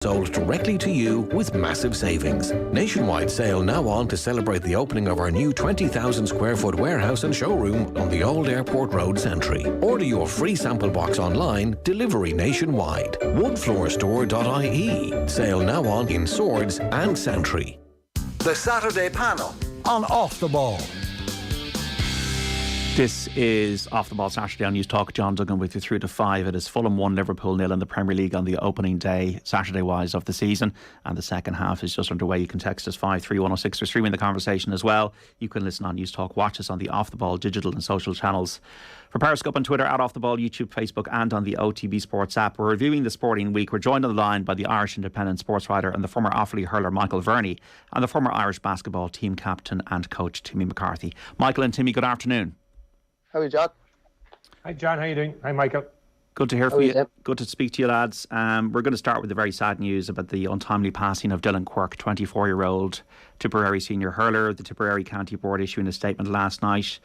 Sold directly to you with massive savings. Nationwide sale now on to celebrate the opening of our new 20,000 square foot warehouse and showroom on the Old Airport Road, Santry. Order your free sample box online, delivery nationwide. Woodfloorstore.ie. Sale now on in Swords and Santry. The Saturday panel on Off the Ball. This is Off the Ball Saturday on News Talk. John Duggan with you through to 5. It is Fulham 1, Liverpool 0 in the Premier League on the opening day, Saturday-wise, of the season. And the second half is just underway. You can text us 53106. We're streaming the conversation as well. You can listen on News Talk. Watch us on the Off the Ball digital and social channels. For Periscope on Twitter, at Off the Ball, YouTube, Facebook and on the OTB Sports app. We're reviewing the sporting week. We're joined on the line by the Irish independent sports writer and the former Offaly hurler Michael Verney and the former Irish basketball team captain and coach Timmy McCarthy. Michael and Timmy, good afternoon. How are you, John? Hi, John. How are you doing? Hi, Michael. Good to hear from you. Good to speak to you, lads. We're going to start with the very sad news about the untimely passing of Dylan Quirk, 24-year-old Tipperary senior hurler. The Tipperary County Board issuing a statement last night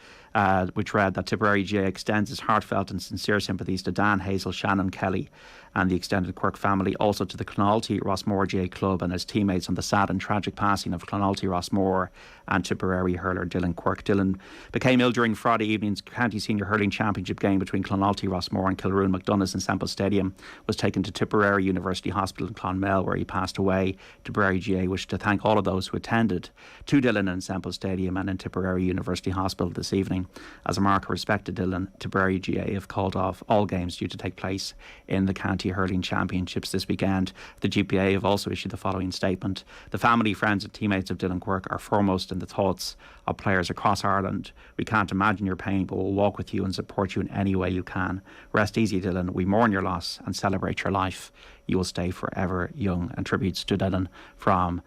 which read that Tipperary GAA extends its heartfelt and sincere sympathies to Dan, Hazel, Shannon, Kelly and the extended Quirk family, also to the Clonalty Rossmore GAA club and his teammates on the sad and tragic passing of Clonalty Rossmore and Tipperary hurler Dylan Quirk. Dylan became ill during Friday evening's County Senior Hurling Championship game between Clonalty Rossmore and Kilroon McDonough's in Semple Stadium, was taken to Tipperary University Hospital in Clonmel where he passed away. Tipperary GAA wished to thank all of those who attended to Dylan in Semple Stadium and in Tipperary University Hospital this evening. As a mark of respect to Dylan, Tipperary GAA have called off all games due to take place in the County Hurling Championships this weekend. The GPA have also issued the following statement. The family, friends and teammates of Dylan Quirk are foremost in the thoughts of players across Ireland. We can't imagine your pain, but we'll walk with you and support you in any way you can. Rest easy, Dylan. We mourn your loss and celebrate your life. You will stay forever young. And tributes to Dylan from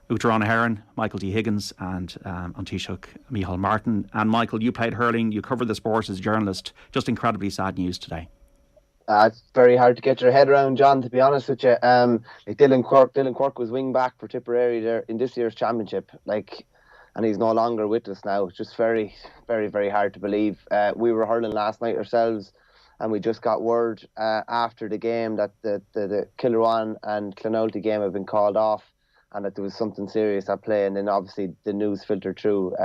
Uachtarán Heron, Michael D. Higgins and An Taoiseach Micheál Martin. And Michael, you played hurling, you covered the sport as a journalist. Just incredibly sad news today. It's very hard to get your head around, John, to be honest with you. Like Dylan Quirk was wing back for Tipperary there in this year's championship, and he's no longer with us now. It's just very, very, very hard to believe. We were hurling last night ourselves, and we just got word after the game that the Kilruan and Clonalty game had been called off and that there was something serious at play. And then obviously the news filtered through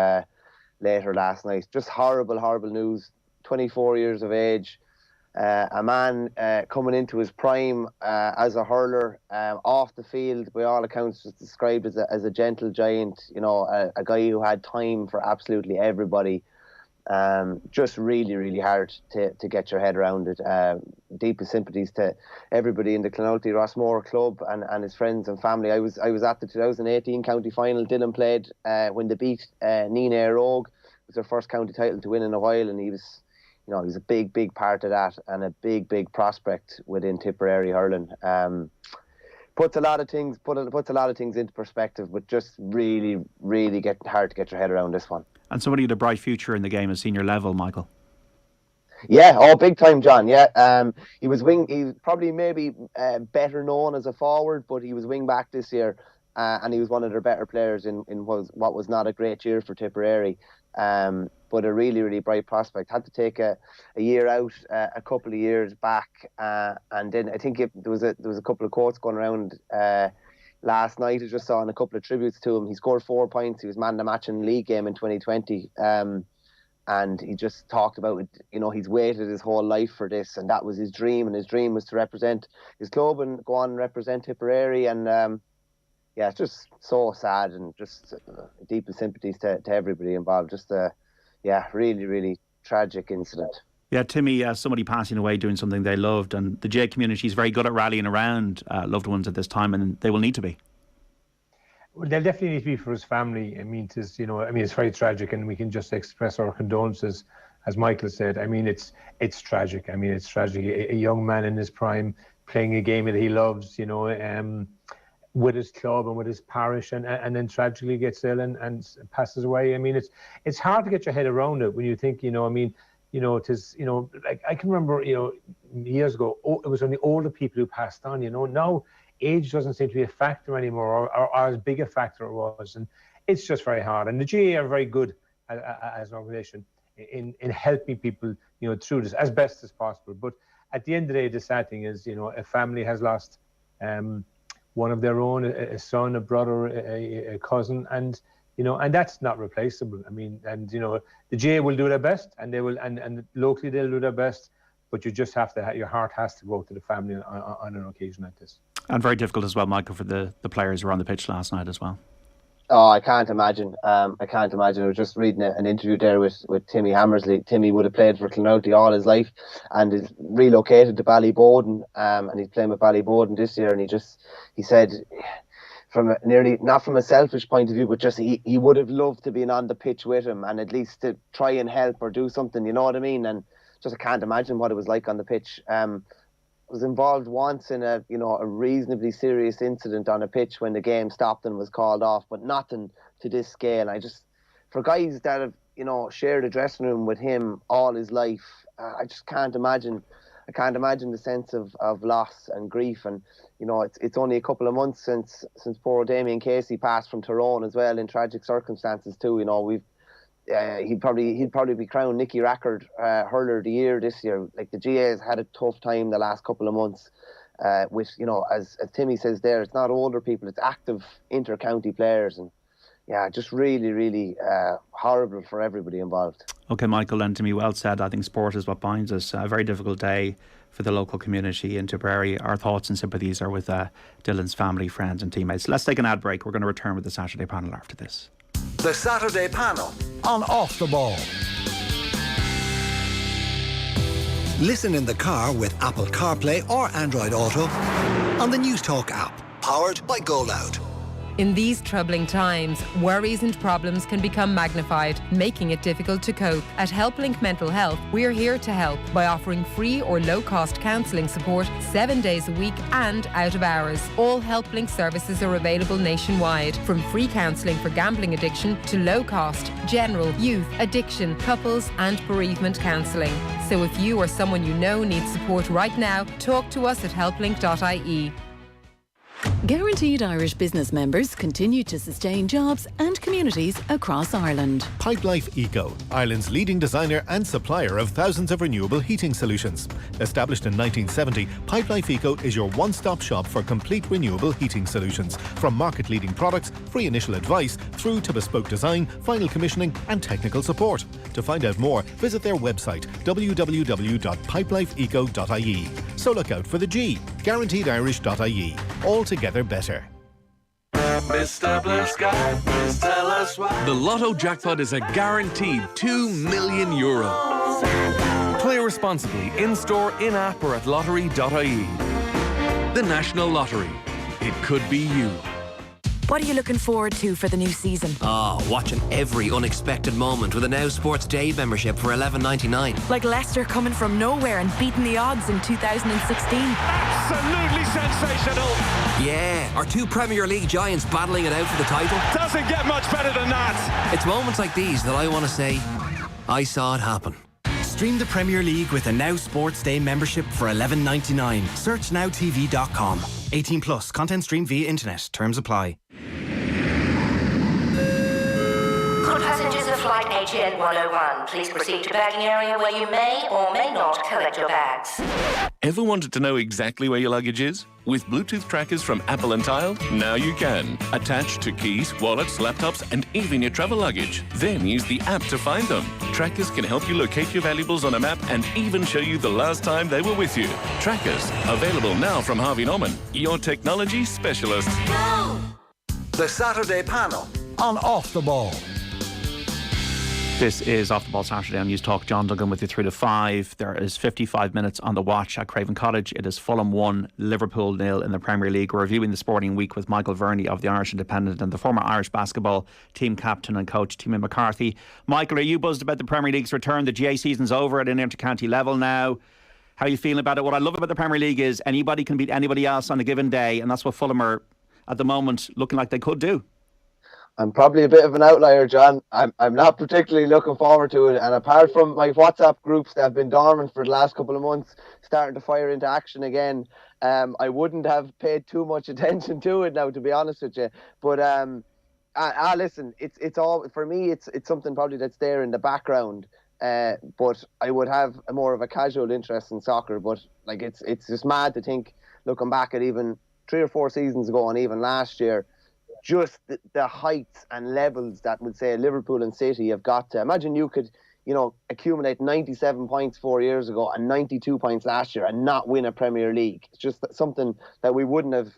later last night. Just horrible, horrible news. 24 years of age. A man coming into his prime as a hurler, off the field, by all accounts, was described as a gentle giant, a guy who had time for absolutely everybody. Just really, really hard to get your head around it. Deepest sympathies to everybody in the Clonalty Rossmore club and his friends and family. I was at the 2018 county final. Dylan played when they beat Nina Rogue. It was their first county title to win in a while, and he was a big, big part of that and a big, big prospect within Tipperary hurling. Puts a lot of things into perspective, but just really, really hard to get your head around this one. And somebody with a bright future in the game at senior level, Michael. Yeah, big time, John. Yeah, he was probably maybe better known as a forward, but he was wing back this year, and he was one of their better players in what was not a great year for Tipperary. But a really, really bright prospect. Had to take a year out, a couple of years back, and then I think there was a couple of quotes going around last night. I just saw in a couple of tributes to him. He scored 4 points. He was man of the match in the league game in 2020, and he just talked about it. He's waited his whole life for this, and that was his dream. And his dream was to represent his club and go on and represent Tipperary. And yeah, it's just so sad, and just deepest sympathies to everybody involved. Just really, really tragic incident. Yeah, Timmy, somebody passing away doing something they loved, and the GAA community is very good at rallying around loved ones at this time, and they will need to be. Well, they'll definitely need to be for his family. It's very tragic, and we can just express our condolences, as Michael said. It's tragic. It's tragic. A young man in his prime playing a game that he loves, with his club and with his parish, and then tragically gets ill and passes away. It's hard to get your head around it when you think, it is, I can remember, years ago, it was only older people who passed on, now age doesn't seem to be a factor anymore, or as big a factor it was, and it's just very hard. And the GAA are very good as an organisation in helping people, through this as best as possible. But at the end of the day, the sad thing is, a family has lost one of their own, a son, a brother, a cousin, and and that's not replaceable. I mean, and the GAA will do their best, and they will, and locally they'll do their best. But you just have to, your heart has to go to the family on an occasion like this. And very difficult as well, Michael, for the players who were on the pitch last night as well. Oh, I can't imagine. I was just reading an interview there with Timmy Hammersley. Timmy would have played for Clonouty all his life and is relocated to Ballyboden, and he's playing with Ballyboden this year. And he said, not from a selfish point of view, but just he would have loved to be on the pitch with him and at least to try and help or do something. You know what I mean? And just I can't imagine what it was like on the pitch. Was involved once in a reasonably serious incident on a pitch when the game stopped and was called off, but nothing to this scale. For guys that have shared a dressing room with him all his life, I just can't imagine. I can't imagine the sense of loss and grief. And it's only a couple of months since poor Damien Casey passed from Tyrone as well in tragic circumstances too. He'd probably be crowned Nicky Rackard hurler of the year this year. Like, the GAA has had a tough time the last couple of months with as Timmy says there, it's not older people, it's active inter-county players, and just really, really horrible for everybody involved. Okay, Michael, and to me, well said. I think sport is what binds us. A very difficult day for the local community in Tipperary. Our thoughts and sympathies are with Dylan's family, friends and teammates. Let's take an ad break. We're going to return with the Saturday panel after this. The Saturday panel on Off the Ball. Listen in the car with Apple CarPlay or Android Auto on the News Talk app, powered by GoLoud. In these troubling times, worries and problems can become magnified, making it difficult to cope. At HelpLink Mental Health, we're here to help by offering free or low-cost counselling support 7 days a week and out of hours. All HelpLink services are available nationwide, from free counselling for gambling addiction to low-cost, general, youth, addiction, couples and bereavement counselling. So if you or someone you know needs support right now, talk to us at helplink.ie. Guaranteed Irish business members continue to sustain jobs and communities across Ireland. Pipelife Eco, Ireland's leading designer and supplier of thousands of renewable heating solutions. Established in 1970, Pipelife Eco is your one-stop shop for complete renewable heating solutions. From market-leading products, free initial advice, through to bespoke design, final commissioning and technical support. To find out more, visit their website www.pipelifeeco.ie. So look out for the G, guaranteedirish.ie. All together better. Mr. Blue Sky, please tell us why. The Lotto jackpot is a guaranteed €2 million. Play responsibly in-store, in-app or at lottery.ie. The National Lottery. It could be you. What are you looking forward to for the new season? Watching every unexpected moment with a Now Sports Day membership for $11.99. Like Leicester coming from nowhere and beating the odds in 2016. Absolutely sensational. Yeah, our two Premier League giants battling it out for the title. Doesn't get much better than that. It's moments like these that I want to say, I saw it happen. Stream the Premier League with a Now Sports Day membership for $11.99. Search nowtv.com. 18 plus. Content streamed via internet. Terms apply. Good passengers of flight AGN 101, please proceed to bagging area where you may or may not collect your bags. Ever wanted to know exactly where your luggage is? With Bluetooth trackers from Apple and Tile, now you can. Attach to keys, wallets, laptops, and even your travel luggage. Then use the app to find them. Trackers can help you locate your valuables on a map and even show you the last time they were with you. Trackers, available now from Harvey Norman, your technology specialist. Go! The Saturday panel on Off the Ball. This is Off the Ball Saturday on News Talk. John Duggan with you through to 5. There is 55 minutes on the watch at Craven Cottage. It is Fulham 1, Liverpool 0 in the Premier League. We're reviewing the sporting week with Michael Verney of the Irish Independent and the former Irish basketball team captain and coach, Timmy McCarthy. Michael, are you buzzed about the Premier League's return? The GAA season's over at an inter-county level now. How are you feeling about it? What I love about the Premier League is anybody can beat anybody else on a given day, and that's what Fulham are at the moment looking like they could do. I'm probably a bit of an outlier, John. I'm not particularly looking forward to it. And apart from my WhatsApp groups that have been dormant for the last couple of months, starting to fire into action again, I wouldn't have paid too much attention to it now, to be honest with you. But listen, it's all for me. It's something probably that's there in the background. But I would have more of a casual interest in soccer. But like it's just mad to think, looking back at even 3 or 4 seasons ago and even last year, just the heights and levels that would say Liverpool and City have got to. Imagine you could, accumulate 97 points 4 years ago and 92 points last year and not win a Premier League. It's just something that we wouldn't have,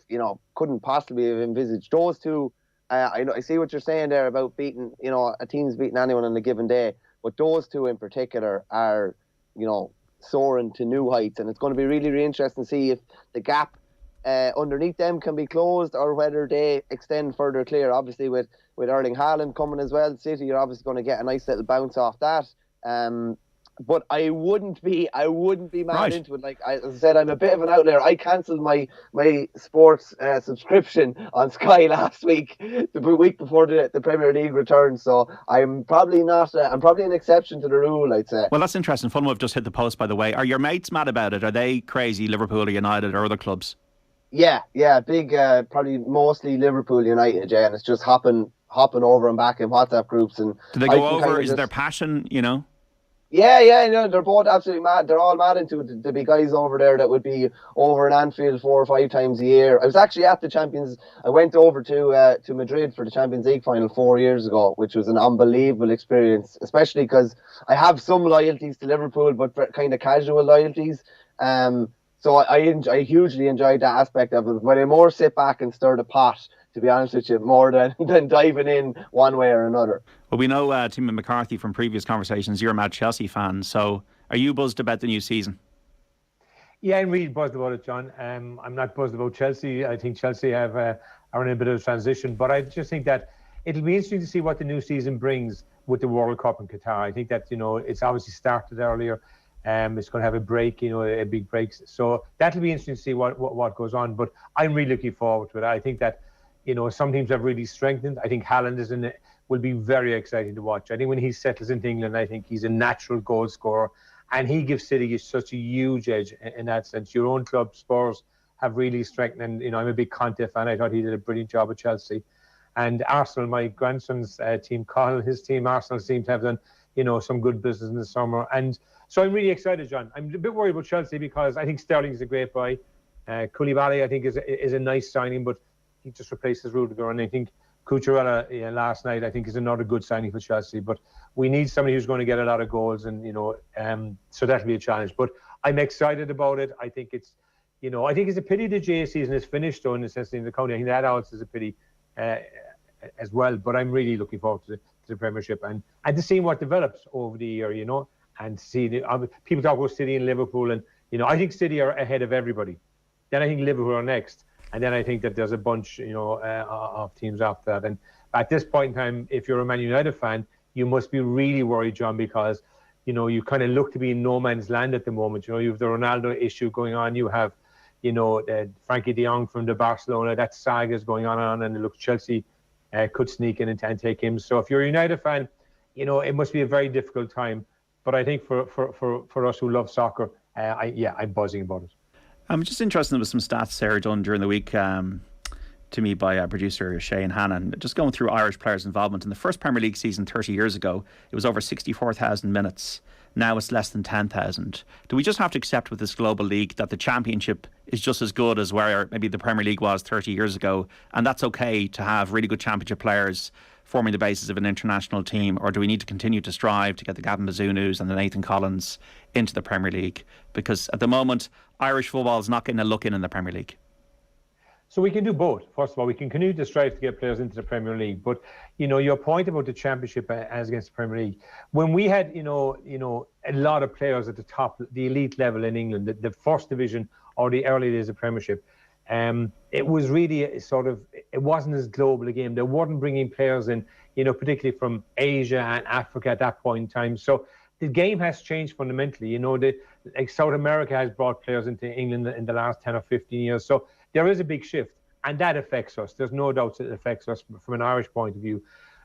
couldn't possibly have envisaged. Those two, I see what you're saying there about beating, a team's beating anyone on a given day, but those two in particular are, soaring to new heights, and it's going to be really, really interesting to see if the gap underneath them can be closed or whether they extend further clear. Obviously with Erling Haaland coming as well, City are obviously going to get a nice little bounce off that. But I wouldn't be mad into it. Like as I said, I'm a bit of an outlier. I cancelled my sports subscription on Sky last week, the week before the Premier League returns. So I'm probably not. I'm probably an exception to the rule, I'd say. Well, that's interesting. Fulham have just hit the post, by the way. Are your mates mad about it? Are they crazy? Liverpool or United or other clubs? Yeah, big. Probably mostly Liverpool, United. Yeah, and it's just hopping over and back in WhatsApp groups. And do they go over? Is it their passion? Yeah, they're both absolutely mad. They're all mad into it. The big guys over there that would be over in Anfield 4 or 5 times a year. I was actually at the Champions. I went over to Madrid for the Champions League final 4 years ago, which was an unbelievable experience, especially because I have some loyalties to Liverpool, but kind of casual loyalties. So I hugely enjoyed that aspect of it. But I more sit back and stir the pot, to be honest with you, more than diving in one way or another. Well, we know Timmy McCarthy from previous conversations. You're a mad Chelsea fan, so are you buzzed about the new season? Yeah, I'm really buzzed about it, John. I'm not buzzed about Chelsea. I think Chelsea are in a bit of a transition, but I just think that it'll be interesting to see what the new season brings with the World Cup in Qatar. I think that it's obviously started earlier. It's going to have a break, a big break. So that'll be interesting to see what goes on. But I'm really looking forward to it. I think that some teams have really strengthened. I think Haaland will be very exciting to watch. I think when he settles into England, I think he's a natural goal scorer, and he gives City such a huge edge in that sense. Your own club, Spurs, have really strengthened. And I'm a big Conte fan. I thought he did a brilliant job at Chelsea. And Arsenal, my grandson's team, Colin, his team, Arsenal seem to have done some good business in the summer. And so I'm really excited, John. I'm a bit worried about Chelsea because I think Sterling's a great buy. Koulibaly, I think, is a nice signing, but he just replaces Rudiger. And I think Cucurella last night, I think, is another good signing for Chelsea. But we need somebody who's going to get a lot of goals, and so that'll be a challenge. But I'm excited about it. I think it's a pity the GAA season is finished, though, in the sense in the county. I think that also is a pity as well. But I'm really looking forward to the Premiership and to seeing what develops over the year, and to see people talk about City and Liverpool, and I think City are ahead of everybody. Then I think Liverpool are next. And then I think that there's a bunch, of teams after that. And at this point in time, if you're a Man United fan, you must be really worried, John, because, you kind of look to be in no man's land at the moment. You have the Ronaldo issue going on. You have, Frankie de Jong from the Barcelona. That saga is going on, and it looks Chelsea could sneak in and take him. So if you're a United fan, it must be a very difficult time. But I think for us who love soccer, I'm buzzing about it. I'm just interested in some stats there done during the week to me by producer Shane Hannon. Just going through Irish players' involvement. In the first Premier League season 30 years ago, it was over 64,000 minutes. Now it's less than 10,000. Do we just have to accept with this global league that the Championship is just as good as where maybe the Premier League was 30 years ago, and that's okay to have really good Championship players forming the basis of an international team? Or do we need to continue to strive to get the Gavin Bazunus and the Nathan Collins into the Premier League? Because at the moment, Irish football is not getting a look in the Premier League. So we can do both. First of all, we can continue to strive to get players into the Premier League. But, your point about the Championship as against the Premier League, when we had, a lot of players at the top, the elite level in England, the first division or the early days of Premiership, it was really it wasn't as global a game. They weren't bringing players in, particularly from Asia and Africa at that point in time. So the game has changed fundamentally. South America has brought players into England in the last 10 or 15 years. So there is a big shift, and that affects us. There's no doubt it affects us from an Irish point of view.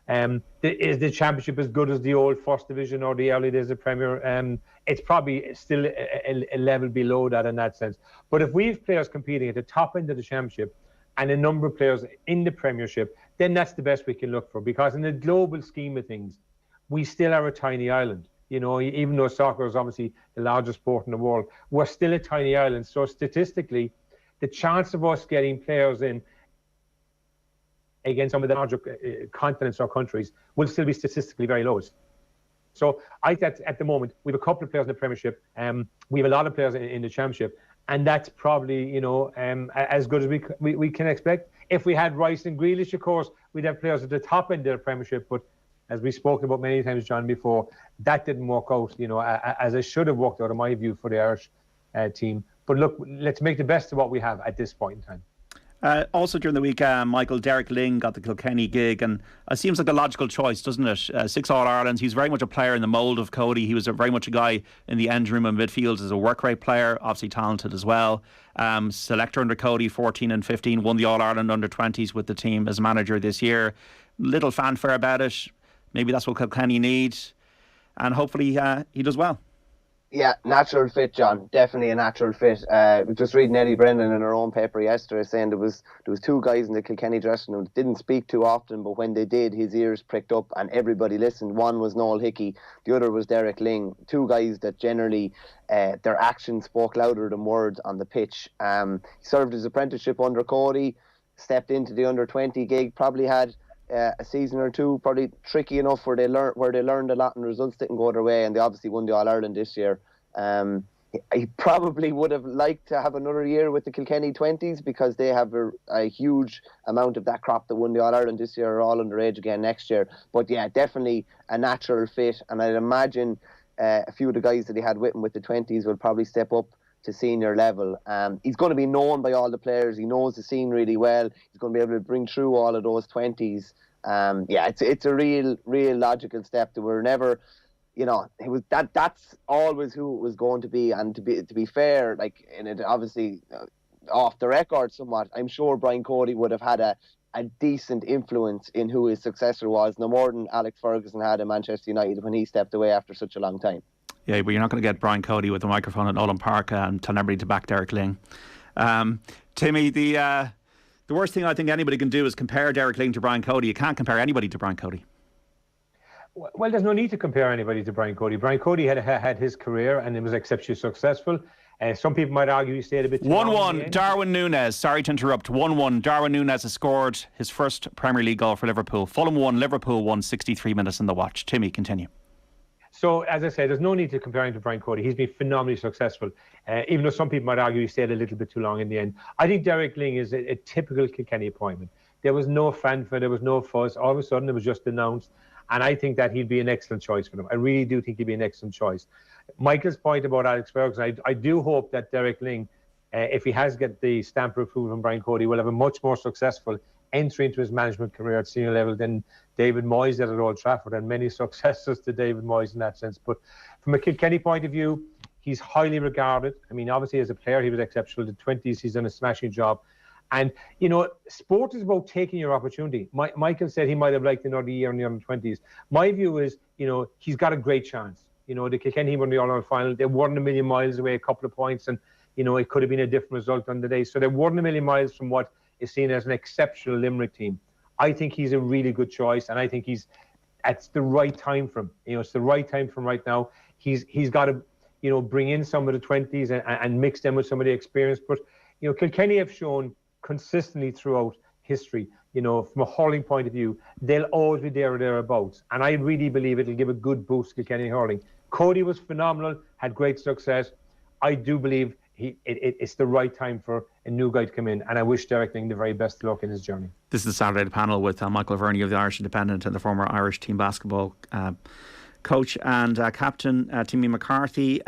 Is the Championship as good as the old First Division or the early days of Premier? It's probably still a level below that in that sense. But if we have players competing at the top end of the Championship and a number of players in the Premiership, then that's the best we can look for. Because in the global scheme of things, we still are a tiny island. Even though soccer is obviously the largest sport in the world, we're still a tiny island. So statistically, the chance of us getting players in against some of the larger continents or countries will still be statistically very low. So I think at the moment, we have a couple of players in the Premiership, we have a lot of players in the Championship, and that's probably, as good as we can expect. If we had Rice and Grealish, of course, we'd have players at the top end of the Premiership, but as we've spoken about many times, John, before, that didn't work out, as it should have worked out, in my view, for the Irish team. But look, let's make the best of what we have at this point in time. Also during the week, Michael, Derek Lyng got the Kilkenny gig, and it seems like a logical choice, doesn't it? 6 All-Irelands. He's very much a player in the mould of Cody. He was very much a guy in the end room and midfield as a work rate player, obviously talented as well. Selector under Cody, 14 and 15, won the All-Ireland under-20s with the team as manager this year. Little fanfare about it. Maybe that's what Kilkenny need, and hopefully he does well. Yeah, natural fit, John. Definitely a natural fit. Just reading Eddie Brendan in her own paper yesterday saying there was 2 guys in the Kilkenny dressing room that didn't speak too often, but when they did, his ears pricked up and everybody listened. One was Noel Hickey, the other was Derek Lyng. 2 guys that generally their actions spoke louder than words on the pitch. He served his apprenticeship under Cody, stepped into the under-20 gig, probably had a season or 2, probably tricky enough where they learned a lot and results didn't go their way, and they obviously won the All-Ireland this year. He probably would have liked to have another year with the Kilkenny 20s because they have a huge amount of that crop that won the All-Ireland this year are all underage again next year. But yeah, definitely a natural fit, and I'd imagine a few of the guys that he had with him with the 20s will probably step up to senior level. He's going to be known by all the players. He knows the scene really well. He's going to be able to bring through all of those 20s. It's a real logical step. That we're never, it was that's always who it was going to be. And to be fair, like, and it obviously off the record somewhat, I'm sure Brian Cody would have had a decent influence in who his successor was, no more than Alex Ferguson had in Manchester United when he stepped away after such a long time. Yeah, but you're not going to get Brian Cody with a microphone at Nolan Park and telling everybody to back Derek Lyng. Timmy, the worst thing I think anybody can do is compare Derek Lyng to Brian Cody. You can't compare anybody to Brian Cody. Well, there's no need to compare anybody to Brian Cody. Brian Cody had his career and it was exceptionally successful. Some people might argue he stayed a bit too long. 1-1, Darwin Núñez. Sorry to interrupt. 1-1, Darwin Núñez has scored his first Premier League goal for Liverpool. Fulham won, Liverpool won, 63 minutes in the watch. Timmy, continue. So, as I said, there's no need to compare him to Brian Cody. He's been phenomenally successful, even though some people might argue he stayed a little bit too long in the end. I think Derek Lyng is a typical Kilkenny appointment. There was no fanfare, there was no fuss. All of a sudden, it was just announced. And I think that he'd be an excellent choice for them. I really do think he'd be an excellent choice. Michael's point about Alex Ferguson, I do hope that Derek Lyng, if he has got the stamp of approval from Brian Cody, will have a much more successful entry into his management career at senior level than David Moyes did at Old Trafford, and many successors to David Moyes in that sense. But from a Kilkenny point of view, he's highly regarded. I mean, obviously as a player, he was exceptional. In the 20s, he's done a smashing job. And, sport is about taking your opportunity. Michael said he might have liked another year in the under-20s. My view is, he's got a great chance. The Kilkenny won the All-Ireland final. They weren't a million miles away, a couple of points, and, it could have been a different result on the day. So they weren't a million miles from what is seen as an exceptional Limerick team. I think he's a really good choice, and I think it's the right time for him. It's the right time for him right now. He's got to, bring in some of the 20s and mix them with some of the experience. But, Kilkenny have shown consistently throughout history, from a hurling point of view, they'll always be there or thereabouts. And I really believe it'll give a good boost to Kilkenny hurling. Cody was phenomenal, had great success. I do believe it's the right time for a new guy to come in, and I wish Derek Lyng the very best of luck in his journey. This is the Saturday panel with Michael Verney of the Irish Independent and the former Irish team basketball coach and captain, Timmy McCarthy.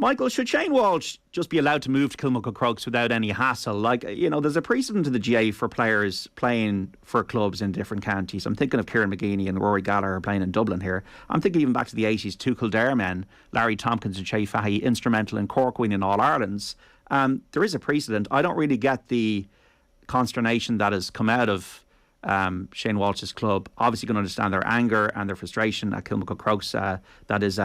Michael, should Shane Walsh just be allowed to move to Kilmacud Crokes without any hassle? There's a precedent in the GAA for players playing for clubs in different counties. I'm thinking of Kieran McGeeney and Rory Gallagher playing in Dublin here. I'm thinking even back to the 80s, 2 Kildare men, Larry Tompkins and Shay Fahey, instrumental in Cork winning All-Irelands. There is a precedent. I don't really get the consternation that has come out of Shane Walsh's club. Obviously going to understand their anger and their frustration at Kilmacud Crokes. That is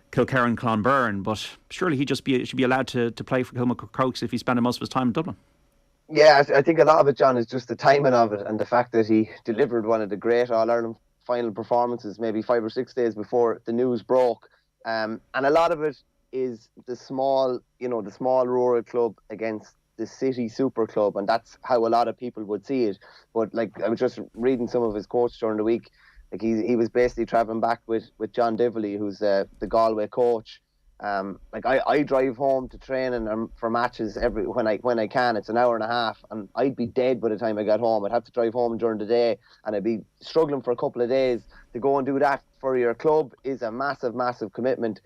Kilkerran Clonbyrne, but surely he should be allowed to play for Kilmacud Crokes if he's spending most of his time in Dublin. Yeah, I think a lot of it, John, is just the timing of it and the fact that he delivered one of the great All-Ireland final performances maybe 5 or 6 days before the news broke. And a lot of it is the small rural club against the city super club, and that's how a lot of people would see it. But like, I was just reading some of his quotes during the week. Like, he was basically travelling back with John Dively, who's the Galway coach. Like, I drive home to training for matches when I can. It's an hour and a half, and I'd be dead by the time I got home. I'd have to drive home during the day, and I'd be struggling for a couple of days. To go and do that for your club is a massive, massive commitment.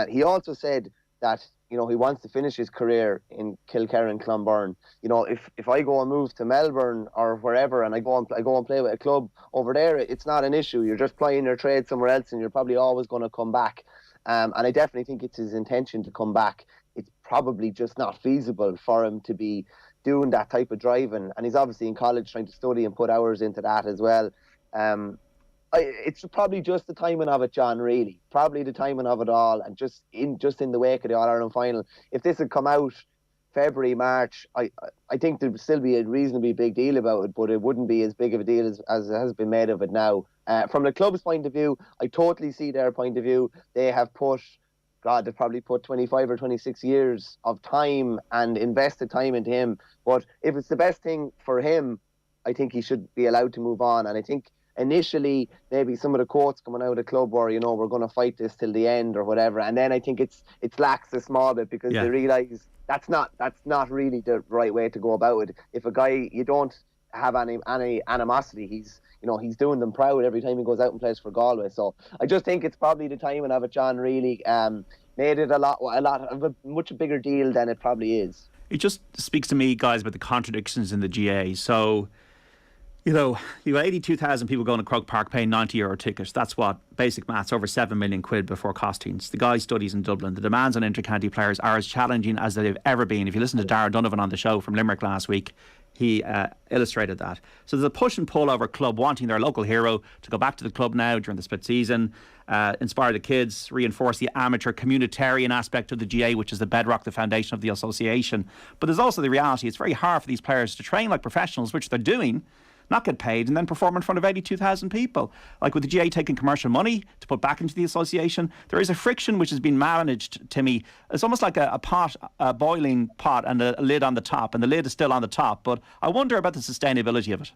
He also said that, you know, he wants to finish his career in Kilkenny and Clonberne. You know, if I go and move to Melbourne or wherever, and I go and play with a club over there, it's not an issue. You're just plying your trade somewhere else, and you're probably always going to come back. And I definitely think it's his intention to come back. It's probably just not feasible for him to be doing that type of driving. And he's obviously in college trying to study and put hours into that as well. It's probably just the timing of it, John, really. Probably the timing of it all. And just in the wake of the All-Ireland final, if this had come out February, March, I think there would still be a reasonably big deal about it, but it wouldn't be as big of a deal as has been made of it now. From the club's point of view, I totally see their point of view. They've probably put 25 or 26 years of time and invested time into him. But if it's the best thing for him, I think he should be allowed to move on. And I think initially, maybe some of the quotes coming out of the club were, you know, we're going to fight this till the end or whatever. And then I think it's laxed a small bit because they realise that's not really the right way to go about it. If a guy, you don't have any animosity, he's doing them proud every time he goes out and plays for Galway. So I just think it's probably the timing of it, John, really made it a lot of a much bigger deal than it probably is. It just speaks to me, guys, about the contradictions in the GAA. So, you know, you got 82,000 people going to Croke Park paying €90 tickets. That's what, basic maths, over 7 million quid before costings. The guy studies in Dublin. The demands on inter-county players are as challenging as they've ever been. If you listen to Darragh Donovan on the show from Limerick last week, he illustrated that. So there's a push and pull over club wanting their local hero to go back to the club now during the split season, inspire the kids, reinforce the amateur communitarian aspect of the GAA, which is the bedrock, the foundation of the association. But there's also the reality, it's very hard for these players to train like professionals, which they're doing, not get paid, and then perform in front of 82,000 people. Like with the GAA taking commercial money to put back into the association, there is a friction which has been managed, Timmy. It's almost like a pot, a boiling pot and a lid on the top, and the lid is still on the top. But I wonder about the sustainability of it.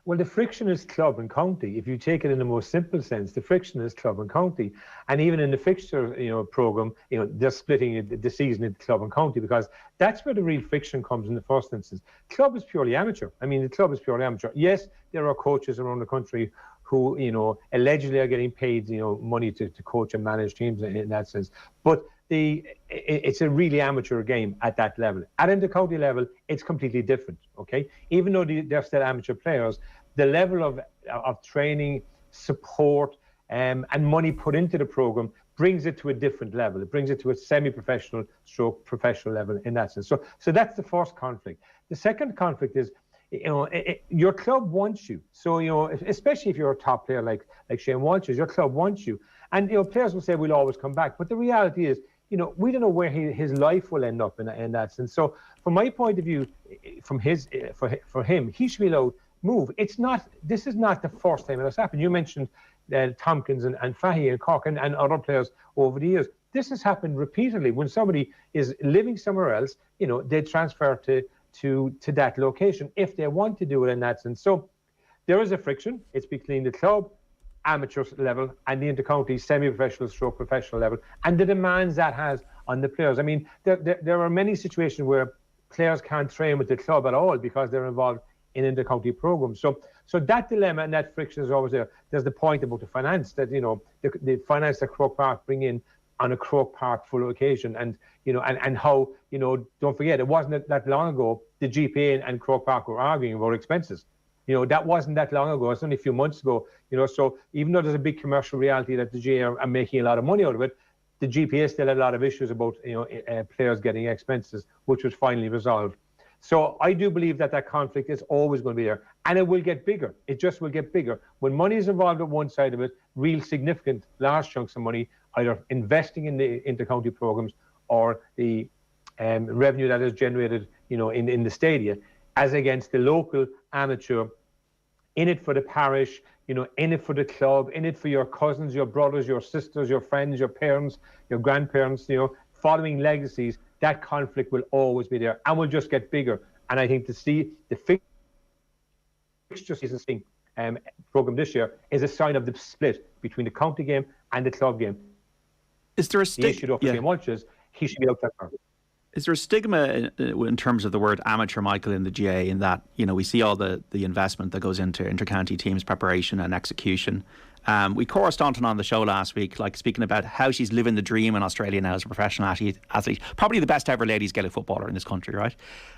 Well, the friction is club and county. If you take it in the most simple sense, the friction is club and county. And even in the fixture, programme, they're splitting the season into club and county because that's where the real friction comes in the first instance. Club is purely amateur. The club is purely amateur. Yes, there are coaches around the country who, allegedly are getting paid, money to coach and manage teams in that sense. But it's a really amateur game at that level. At inter-county level, it's completely different, okay? Even though they're still amateur players, the level of training, support, and money put into the programme brings it to a different level. It brings it to a semi-professional stroke professional level in that sense. So that's the first conflict. The second conflict is, your club wants you. So, especially if you're a top player like Shane Walsh is, your club wants you. And, players will say, we'll always come back. But the reality is, we don't know where his life will end up in that sense. So, from my point of view, from for him, he should be allowed to move. This is not the first time it has happened. You mentioned Tompkins and Fahey and Cork and other players over the years. This has happened repeatedly. When somebody is living somewhere else, they transfer to that location if they want to do it in that sense. So there is a friction. It's between the club, amateur level, and the inter-county semi-professional stroke professional level, and the demands that has on the players. There are many situations where players can't train with the club at all because they're involved in inter-county programs. So that dilemma and that friction is always there. There's the point about the finance that, the finance that Croke Park bring in on a Croke Park full occasion, and how, don't forget, it wasn't that long ago the GPA and Croke Park were arguing about expenses. That wasn't that long ago. It's only a few months ago. So even though there's a big commercial reality that the GAA are making a lot of money out of it, the GPA still had a lot of issues about players getting expenses, which was finally resolved. So I do believe that conflict is always going to be there, and it will get bigger. It just will get bigger. When money is involved at one side of it, real significant, large chunks of money, either investing in the inter-county programs or the revenue that is generated, in the stadia, as against the local amateur, in it for the parish, in it for the club, in it for your cousins, your brothers, your sisters, your friends, your parents, your grandparents, following legacies, that conflict will always be there and will just get bigger. And I think to see the fixture season programme this year is a sign of the split between the county game and the club game. Is there a stigma? He should be out there. Is there a stigma in terms of the word amateur, Michael, in the GAA, in that, we see all the investment that goes into inter-county teams preparation and execution? We chorused Anton on the show last week, speaking about how she's living the dream in Australia now as a professional athlete. Probably the best ever ladies Gaelic footballer in this country, right?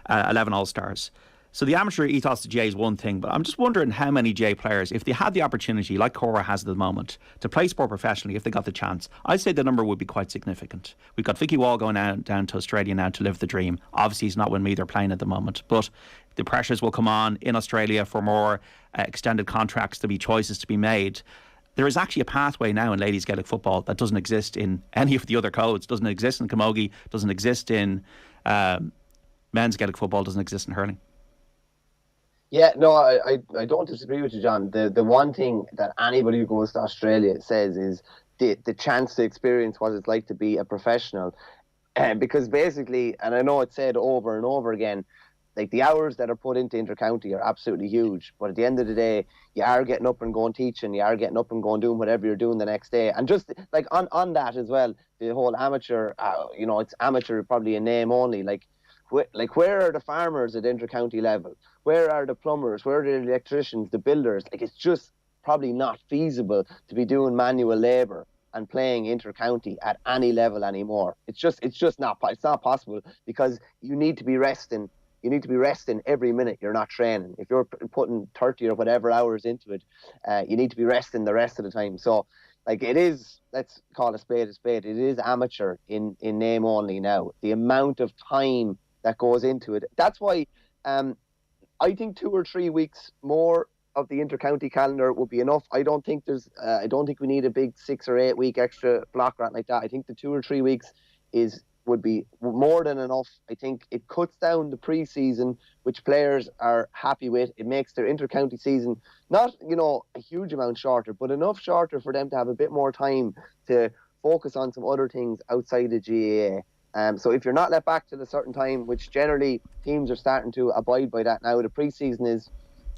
11 All-Stars. So the amateur ethos of GAA is one thing, but I'm just wondering how many GAA players, if they had the opportunity, like Cora has at the moment, to play sport professionally, if they got the chance, I'd say the number would be quite significant. We've got Vicky Wall going down to Australia now to live the dream. Obviously, he's not with me, they're playing at the moment, but the pressures will come on in Australia for more extended contracts. There'll be choices to be made. There is actually a pathway now in ladies Gaelic football that doesn't exist in any of the other codes, doesn't exist in camogie, doesn't exist in men's Gaelic football, doesn't exist in hurling. Yeah, no, I don't disagree with you, John. The one thing that anybody who goes to Australia says is the chance to experience what it's like to be a professional. Because basically, and I know it's said over and over again, the hours that are put into inter-county are absolutely huge. But at the end of the day, you are getting up and going teaching, you are getting up and going doing whatever you're doing the next day. And just on that as well, the whole amateur, it's amateur probably in name only. Where are the farmers at inter-county level? Where are the plumbers? Where are the electricians, the builders? It's just probably not feasible to be doing manual labour and playing inter-county at any level anymore. It's just not. It's not possible, because you need to be resting. You need to be resting every minute you're not training. If you're putting 30 or whatever hours into it, you need to be resting the rest of the time. So, it is. Let's call a spade a spade. It is amateur in name only now. The amount of time that goes into it. That's why I think 2 or 3 weeks more of the inter-county calendar would be enough. I don't think we need a big 6 or 8 week extra block or anything like that. I think the 2 or 3 weeks would be more than enough. I think it cuts down the pre-season, which players are happy with. It makes their inter-county season not, a huge amount shorter, but enough shorter for them to have a bit more time to focus on some other things outside the GAA. So if you're not let back till a certain time, which generally teams are starting to abide by that now, the pre-season is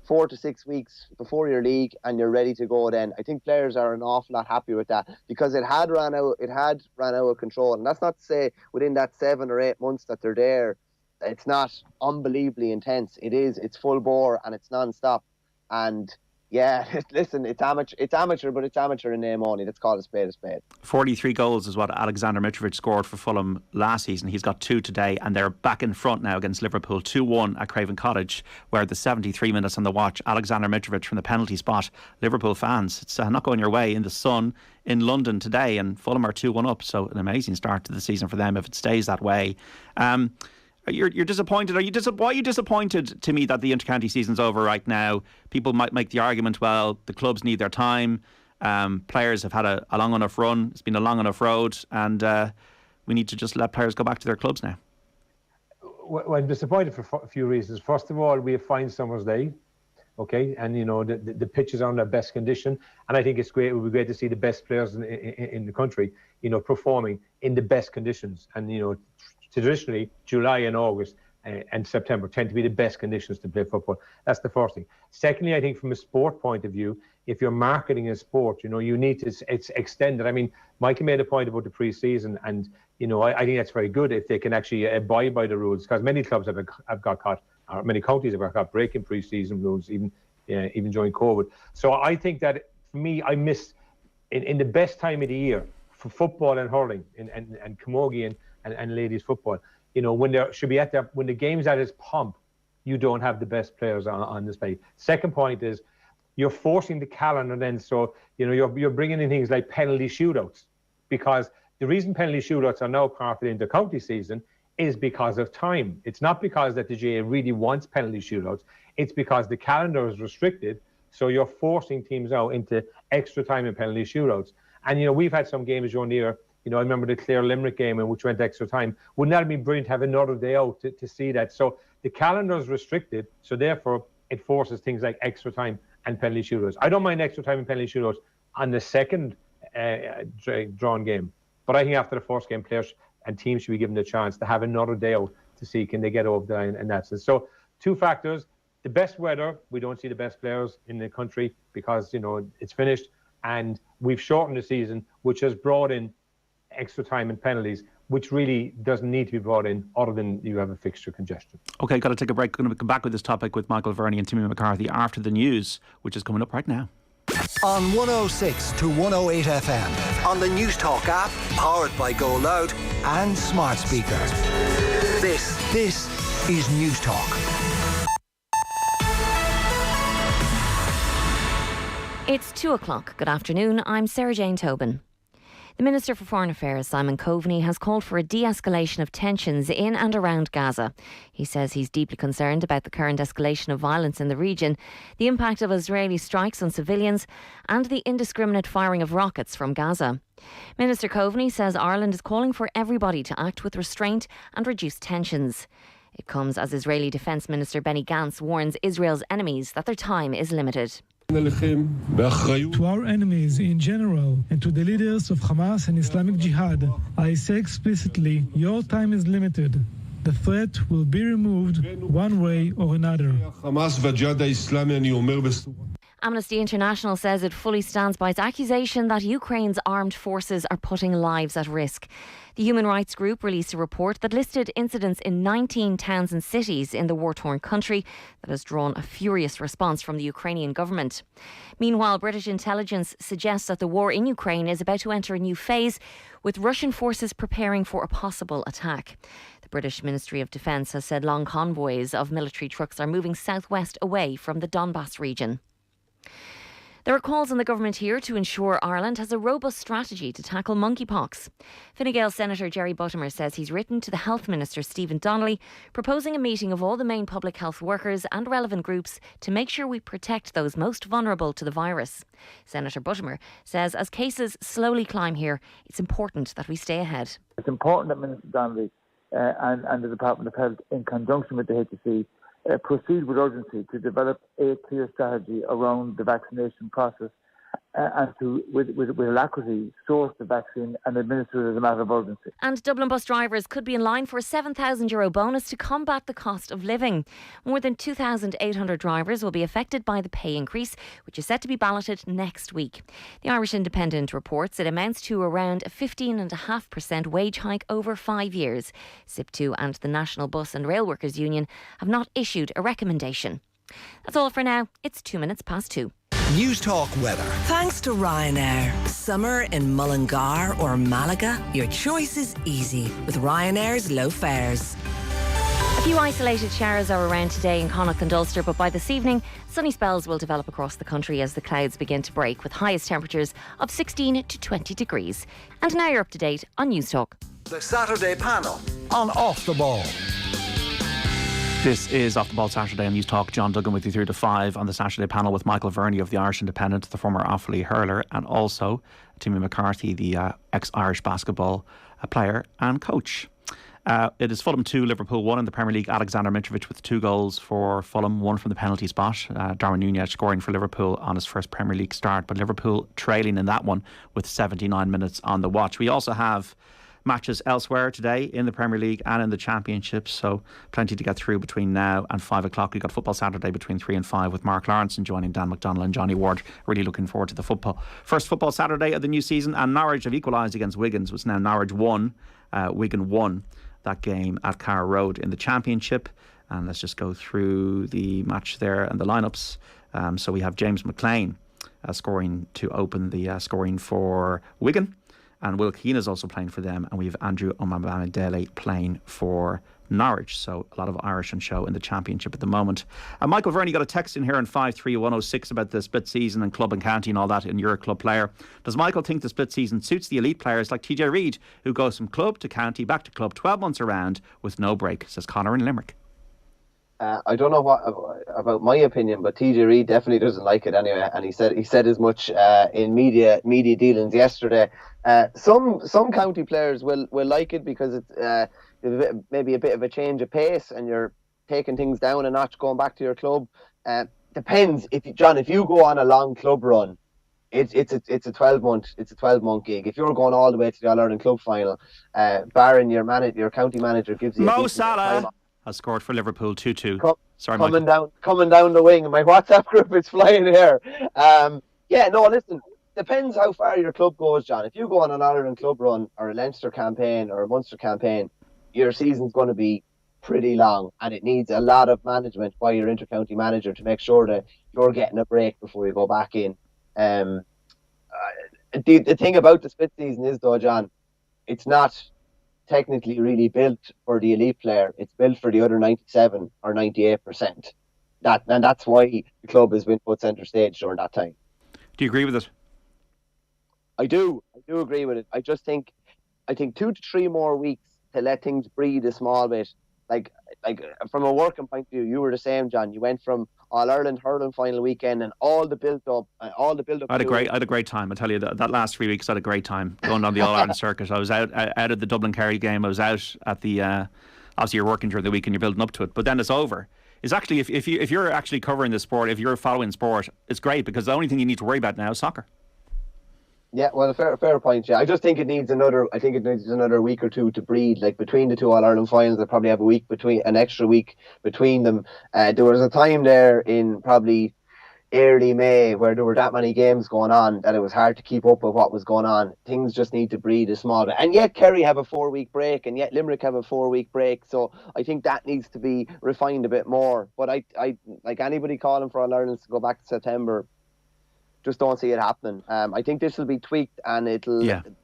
4 to 6 weeks before your league and you're ready to go then. I think players are an awful lot happier with that, because it had ran out of control. And that's not to say within that 7 or 8 months that they're there, it's not unbelievably intense. It's full bore and it's non-stop. And yeah, listen, it's amateur, but it's amateur in name only. Let's call it a spade a spade. 43 goals is what Alexander Mitrovic scored for Fulham last season. He's got 2 today, and they're back in front now against Liverpool, 2-1 at Craven Cottage, where the 73 minutes on the watch, Alexander Mitrovic from the penalty spot. Liverpool fans, it's not going your way in the sun in London today, and Fulham are 2-1 up, so an amazing start to the season for them if it stays that way. You're disappointed. Why are you disappointed, Timmy, that the inter-county season's over right now? People might make the argument, well, the clubs need their time. Players have had a long enough run. It's been a long enough road, and we need to just let players go back to their clubs now. Well, I'm disappointed for a few reasons. First of all, we have fine summer's day, okay, and the pitches are in their best condition, and I think it's great. It would be great to see the best players in the country, performing in the best conditions, and traditionally, July and August and September tend to be the best conditions to play football. That's the first thing. Secondly, I think from a sport point of view, if you're marketing a sport, you need to extend it. I mean, Michael made a point about the pre-season, and I think that's very good if they can actually abide by the rules, because many clubs have got caught, or many counties have got caught breaking pre-season rules, even during COVID. So I think that for me, I missed in the best time of the year for football and hurling and camogie and ladies football, when there should be when the game's at its pomp, you don't have the best players on display. Second point is you're forcing the calendar then, so you're bringing in things like penalty shootouts, because the reason penalty shootouts are now part of the inter-county season is because of time. It's not because that the GAA really wants penalty shootouts. It's because the calendar is restricted, so you're forcing teams out into extra time in penalty shootouts. And we've had some games during the year. I remember the Clare Limerick game in which went extra time. Wouldn't that have been brilliant to have another day out to see that? So the calendar is restricted, so therefore it forces things like extra time and penalty shootouts. I don't mind extra time and penalty shootouts on the second drawn game, but I think after the first game, players and teams should be given the chance to have another day out to see can they get over the line, and that's it. So 2 factors: the best weather, we don't see the best players in the country because it's finished, and we've shortened the season, which has brought in extra time and penalties, which really doesn't need to be brought in other than you have a fixture congestion. Okay, got to take a break. Going to come back with this topic with Michael Verney and Timmy McCarthy after the news, which is coming up right now. On 106 to 108 FM, on the News Talk app, powered by Go Loud and smart speakers. This is News Talk. It's 2 o'clock. Good afternoon. I'm Sarah Jane Tobin. The Minister for Foreign Affairs, Simon Coveney, has called for a de-escalation of tensions in and around Gaza. He says he's deeply concerned about the current escalation of violence in the region, the impact of Israeli strikes on civilians, and the indiscriminate firing of rockets from Gaza. Minister Coveney says Ireland is calling for everybody to act with restraint and reduce tensions. It comes as Israeli Defence Minister Benny Gantz warns Israel's enemies that their time is limited. To our enemies in general and to the leaders of Hamas and Islamic Jihad, I say explicitly, your time is limited. The threat will be removed one way or another. Amnesty International says it fully stands by its accusation that Ukraine's armed forces are putting lives at risk. The human rights group released a report that listed incidents in 19 towns and cities in the war-torn country that has drawn a furious response from the Ukrainian government. Meanwhile, British intelligence suggests that the war in Ukraine is about to enter a new phase, with Russian forces preparing for a possible attack. The British Ministry of Defence has said long convoys of military trucks are moving southwest away from the Donbass region. There are calls on the government here to ensure Ireland has a robust strategy to tackle monkeypox. Fine Gael Senator Jerry Buttimer says he's written to the Health Minister Stephen Donnelly proposing a meeting of all the main public health workers and relevant groups to make sure we protect those most vulnerable to the virus. Senator Buttimer says as cases slowly climb here, it's important that we stay ahead. It's important that Minister Donnelly and the Department of Health, in conjunction with the HSE, proceed with urgency to develop a clear strategy around the vaccination process and to, with alacrity, source the vaccine and administer it as a matter of urgency. And Dublin bus drivers could be in line for a €7,000 bonus to combat the cost of living. More than 2,800 drivers will be affected by the pay increase, which is set to be balloted next week. The Irish Independent reports it amounts to around a 15.5% wage hike over 5 years. SIP2 and the National Bus and Rail Workers Union have not issued a recommendation. That's all for now. It's 2:02. News Talk weather. Thanks to Ryanair. Summer in Mullingar or Malaga, your choice is easy with Ryanair's low fares. A few isolated showers are around today in Connacht and Ulster, but by this evening, sunny spells will develop across the country as the clouds begin to break, with highest temperatures of 16 to 20 degrees. And now you're up to date on News Talk. The Saturday panel on Off the Ball. This is Off the Ball Saturday on News Talk. John Duggan with you through to 5 on the Saturday panel with Michael Verney of the Irish Independent, the former Offaly hurler, and also Timmy McCarthy, the ex-Irish basketball player and coach. It is Fulham 2, Liverpool 1 in the Premier League. Alexander Mitrovic with 2 goals for Fulham, 1 from the penalty spot. Darwin Núñez scoring for Liverpool on his first Premier League start, but Liverpool trailing in that one with 79 minutes on the watch. We also have matches elsewhere today in the Premier League and in the Championship, so plenty to get through between now and 5 o'clock. We've got Football Saturday between 3 and 5 with Mark Lawrenson joining Dan McDonnell and Johnny Ward. Really looking forward to the first Football Saturday of the new season. And Norwich have equalised against Wigan. So it's now Norwich 1, Wigan 1, that game at Carrow Road in the Championship. And let's just go through the match there and the lineups. So we have James McLean scoring to open the scoring for Wigan. And Will Keane is also playing for them. And we have Andrew Omabamidele playing for Norwich. So a lot of Irish on show in the Championship at the moment. Michael Verney got a text in here on 53106 about the split season and club and county and all that, and you're a club player. Does Michael think the split season suits the elite players like TJ Reid, who goes from club to county, back to club 12 months around with no break, says Conor in Limerick. I don't know what about my opinion, but TJ Reid definitely doesn't like it anyway, and he said as much in media dealings yesterday. Some county players will like it because it's maybe a bit of a change of pace, and you're taking things down a notch, going back to your club. depends. If you go on a long club run, it's a 12-month gig. If you're going all the way to the All-Ireland club final, barring your county manager gives you Mo Salah has scored for Liverpool 2-2. Sorry, coming down the wing. My WhatsApp group is flying here. Listen, depends how far your club goes, John. If you go on an All-Ireland club run or a Leinster campaign or a Munster campaign, your season's going to be pretty long, and it needs a lot of management by your inter-county manager to make sure that you're getting a break before you go back in. The thing about the split season is, though, John, it's not technically really built for the elite player. It's built for the other 97 or 98%. That's why the club has been put centre stage during that time. Do you agree with it? I do agree with it. I think 2 to 3 more weeks to let things breathe a small bit. Like from a working point of view, you were the same, John. You went from All-Ireland hurling final weekend and all the build up. I had a great time. I tell you that last 3 weeks I had a great time going on the All-Ireland circuit. I was out at the Dublin Kerry game. I was out at the obviously you're working during the week and you're building up to it, but then it's over. It's actually if you're actually covering the sport, if you're following sport, it's great because the only thing you need to worry about now is soccer. Yeah, well, fair point. Yeah, I just think it needs another week or two to breathe. Like between the two All-Ireland finals, they probably have an extra week between them. There was a time there in probably early May where there were that many games going on that it was hard to keep up with what was going on. Things just need to breathe a small bit. And yet Kerry have a 4-week break, and yet Limerick have a 4-week break. So I think that needs to be refined a bit more. But I like anybody calling for All-Ireland to go back to September, just don't see it happening. I think this will be tweaked and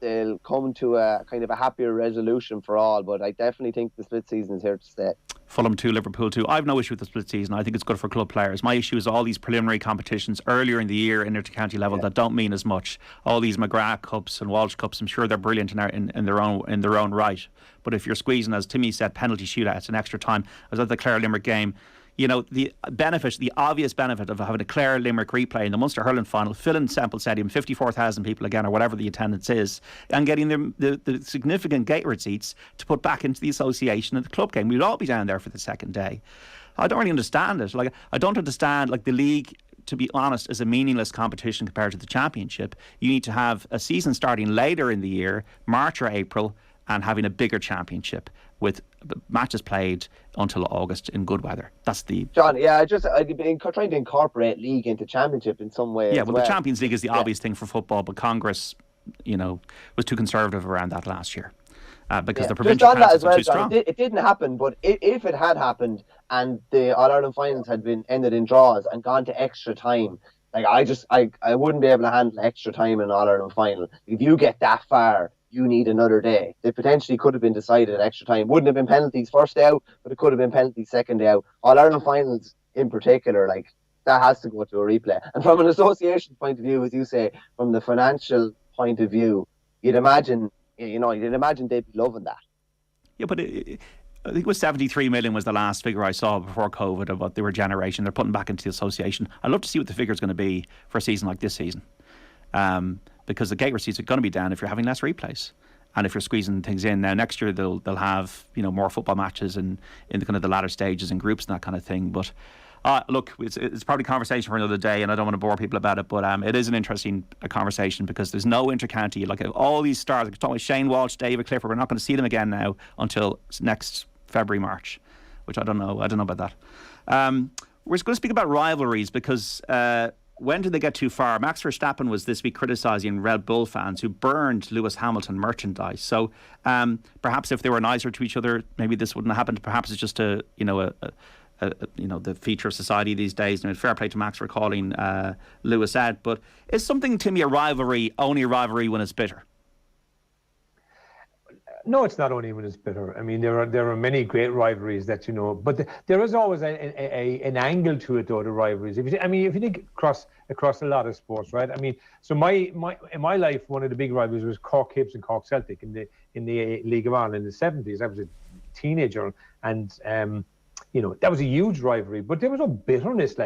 they'll come to a kind of a happier resolution for all, but I definitely think the split season is here to stay. Fulham 2, Liverpool 2. I have no issue with the split season. I think it's good for club players. My issue is all these preliminary competitions earlier in the year in inter-county level that don't mean as much. All these McGrath Cups and Walsh Cups, I'm sure they're brilliant in their own right. But if you're squeezing, as Timmy said, penalty shootouts and extra time, I was at the Clare Limerick game. You know, the obvious benefit of having a Clare Limerick replay in the Munster hurling final, filling Semple Stadium, 54,000 people again, or whatever the attendance is, and getting the significant gate receipts to put back into the association at the club game. We'd all be down there for the second day. I don't really understand it. I don't understand, the league, to be honest, is a meaningless competition compared to the championship. You need to have a season starting later in the year, March or April, and having a bigger championship with matches played until August in good weather. That's the... John, yeah, I've been trying to incorporate league into championship in some way. Yeah, well, the Champions League is the obvious thing for football, but Congress, was too conservative around that last year. Because the provincial councils were too strong. It didn't happen, but if it had happened and the All-Ireland finals had been ended in draws and gone to extra time, I wouldn't be able to handle extra time in an All-Ireland final. If you get that far, you need another day. They potentially could have been decided at extra time. Wouldn't have been penalties first day out, but it could have been penalties second day out. All-Ireland finals in particular, that has to go to a replay. And from an association point of view, as you say, from the financial point of view, you'd imagine they'd be loving that. Yeah, but I think it was 73 million was the last figure I saw before COVID of what they were generating. They're putting back into the association. I'd love to see what the figure is going to be for a season like this season. Because the gate receipts are going to be down if you're having less replays and if you're squeezing things in. Now next year they'll have more football matches in the kind of the latter stages and groups and that kind of thing. But look, it's probably a conversation for another day, and I don't want to bore people about it. But it is an interesting conversation because there's no intercounty. All these stars, like talking about Shane Walsh, David Clifford, we're not going to see them again now until next February, March, which I don't know about that. We're going to speak about rivalries because. When did they get too far? Max Verstappen was this week criticising Red Bull fans who burned Lewis Hamilton merchandise. So perhaps if they were nicer to each other, maybe this wouldn't have happened. Perhaps it's just the feature of society these days. Fair play to Max for calling Lewis out. But is something, Timmy, a rivalry only a rivalry when it's bitter? No, it's not only when it's bitter. I mean, there are many great rivalries that but there is always an angle to it, though. The rivalries. If you think across a lot of sports, right? I mean, so in my life, one of the big rivalries was Cork Hibs and Cork Celtic in the League of Ireland in the 70s. I was a teenager, and that was a huge rivalry. But there was no bitterness.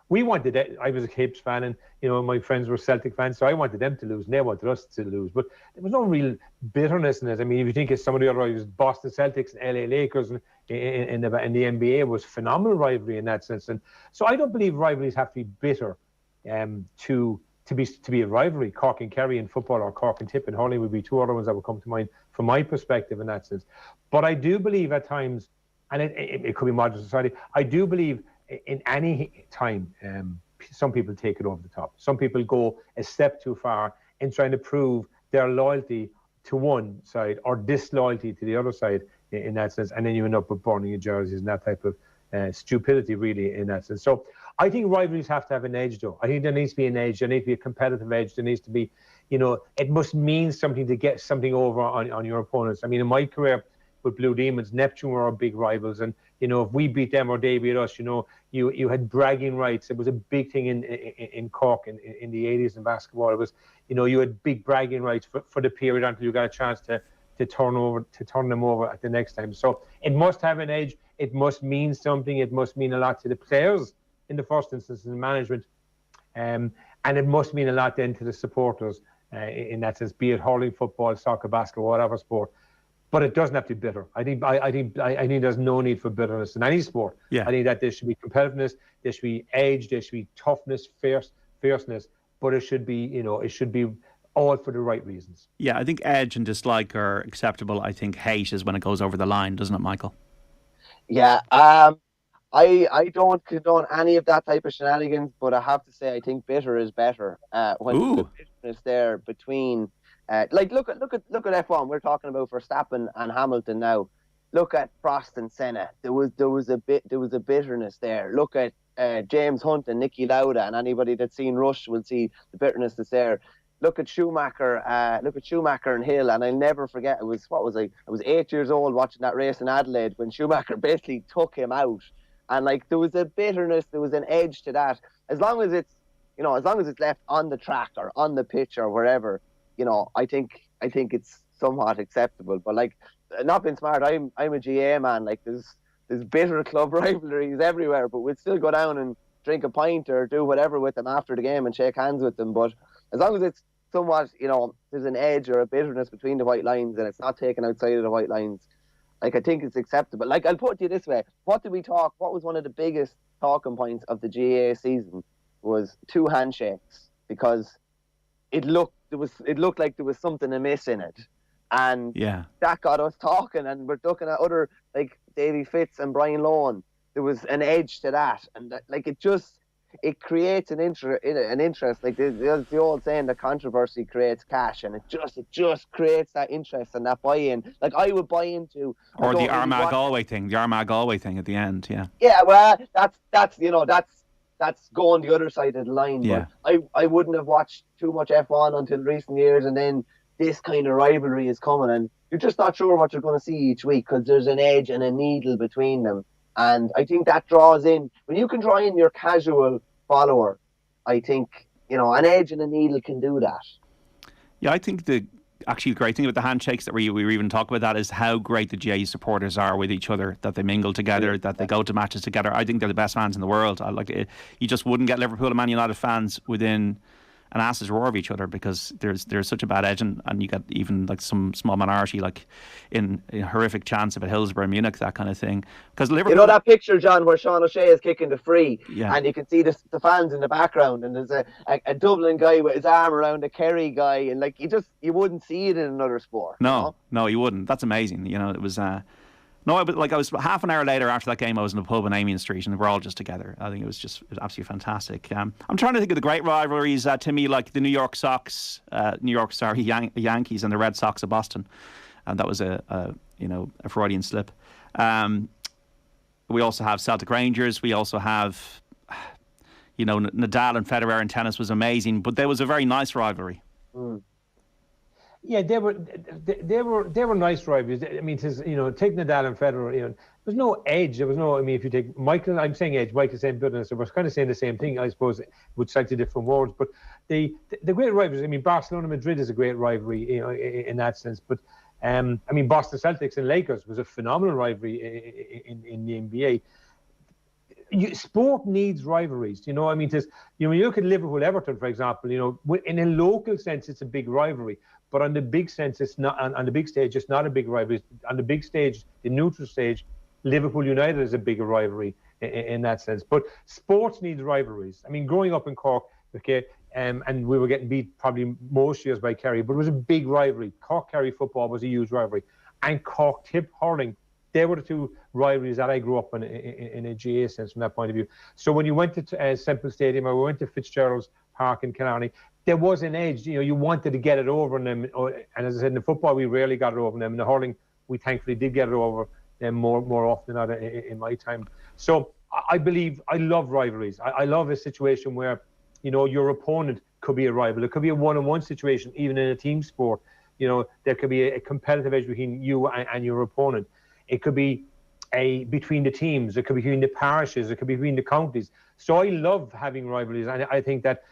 We wanted it. I was a Hibs fan, and my friends were Celtic fans, so I wanted them to lose, and they wanted us to lose. But there was no real bitterness in it. I mean, if you think of some of the other rivalries, Boston Celtics and LA Lakers, and in the NBA was phenomenal rivalry in that sense. And so I don't believe rivalries have to be bitter to be a rivalry. Cork and Kerry in football, or Cork and Tip and hurling would be two other ones that would come to mind from my perspective in that sense. But I do believe at times, and it could be modern society, I do believe in any time some people take it over the top. Some people go a step too far in trying to prove their loyalty to one side or disloyalty to the other side in that sense, and then you end up with burning your jerseys and that type of stupidity really in that sense. So I think rivalries have to have an edge though. I think there needs to be an edge, there needs to be a competitive edge, there needs to be, it must mean something to get something over on your opponents. I mean, in my career with Blue Demons, Neptune were our big rivals, and if we beat them or they beat us, you had bragging rights. It was a big thing in Cork in the 80s in basketball. It was, you had big bragging rights for the period until you got a chance to turn them over at the next time. So it must have an edge. It must mean something. It must mean a lot to the players in the first instance, in management, and it must mean a lot then to the supporters in that sense, be it hurling, football, soccer, basketball, whatever sport. But it doesn't have to be bitter. I think there's no need for bitterness in any sport. Yeah. I think that there should be competitiveness, there should be edge, there should be toughness, fierceness, but it should be, all for the right reasons. Yeah, I think edge and dislike are acceptable. I think hate is when it goes over the line, doesn't it, Michael? Yeah, I don't condone any of that type of shenanigans, but I have to say I think bitter is better. When the bitterness there between, look at F1. We're talking about Verstappen and Hamilton now. Look at Prost and Senna. There was a bitterness there. Look at James Hunt and Niki Lauda, and anybody that's seen Rush will see the bitterness that's there. Look at Schumacher and Hill, and I'll never forget. I was 8 years old watching that race in Adelaide when Schumacher basically took him out, and there was a bitterness, there was an edge to that. As long as it's left on the track or on the pitch or wherever, I think it's somewhat acceptable. But not being smart, I'm a GAA man. There's bitter club rivalries everywhere, but we'd still go down and drink a pint or do whatever with them after the game and shake hands with them. But as long as it's somewhat, there's an edge or a bitterness between the white lines and it's not taken outside of the white lines, I think it's acceptable. I'll put it to you this way. What was one of the biggest talking points of the GAA season was 2 handshakes, because it looked like there was something amiss in it. And that got us talking, and we're looking at other, like Davy Fitz and Brian Lohan. There was an edge to that, and it creates an interest. Like the old saying, that controversy creates cash, and it just creates that interest and that buy-in. Like I would buy into. Or the Armagh Galway thing at the end, yeah. Yeah, well, that's going the other side of the line. Yeah. But I wouldn't have watched too much F1 until recent years, and then this kind of rivalry is coming, and you're just not sure what you're going to see each week because there's an edge and a needle between them. And I think that draws in, when you can draw in your casual follower, I think, an edge and a needle can do that. Yeah, I think the great thing about the handshakes that we even talk about that is how great the GAA supporters are with each other, that they mingle together, that they go to matches together. I think they're the best fans in the world. You just wouldn't get Liverpool and Man United fans within an ass's roar of each other, because there's such a bad edge, and you get even some small minority, in horrific chants about Hillsborough, Munich, that kind of thing. Because Liverpool, that picture, John, where Sean O'Shea is kicking the free, yeah, and you can see the fans in the background, and there's a Dublin guy with his arm around a Kerry guy, and you wouldn't see it in another sport. No, you wouldn't. That's amazing. It was. No, but I was half an hour later after that game, I was in the pub on Amiens Street, and we're all just together. I think it was just absolutely fantastic. I'm trying to think of the great rivalries, Timmy, like the Yankees and the Red Sox of Boston, and that was a Freudian slip. We also have Celtic Rangers. We also have, Nadal and Federer in tennis was amazing, but there was a very nice rivalry. Mm. Yeah, they were nice rivalries. I mean, take Nadal and Federer. There was no edge. There was no. I mean, if you take Michael, I'm saying edge. Michael's saying bitterness. So we're kind of saying the same thing, I suppose, with slightly different words. But the great rivalries. I mean, Barcelona Madrid is a great rivalry, in that sense. But Boston Celtics and Lakers was a phenomenal rivalry in the NBA. Sport needs rivalries. When you look at Liverpool Everton, for example, in a local sense, it's a big rivalry. But on the big sense, it's not. On the big stage, it's not a big rivalry. On the big stage, the neutral stage, Liverpool United is a bigger rivalry in that sense. But sports needs rivalries. I mean, growing up in Cork, okay, and we were getting beat probably most years by Kerry, but it was a big rivalry. Cork-Kerry football was a huge rivalry. And Cork-Tip hurling, they were the two rivalries that I grew up in a GAA sense from that point of view. So when you went to Semple Stadium or we went to Fitzgerald's Park in Kilkenny, there was an edge. You know, you wanted to get it over on them. And as I said, in the football, we rarely got it over on them. In the hurling, we thankfully did get it over them more often than not in my time. So I love rivalries. I love a situation where, you know, your opponent could be a rival. It could be a one-on-one situation, even in a team sport. You know, there could be a competitive edge between you and your opponent. It could be between the teams. It could be between the parishes. It could be between the counties. So I love having rivalries. And I think that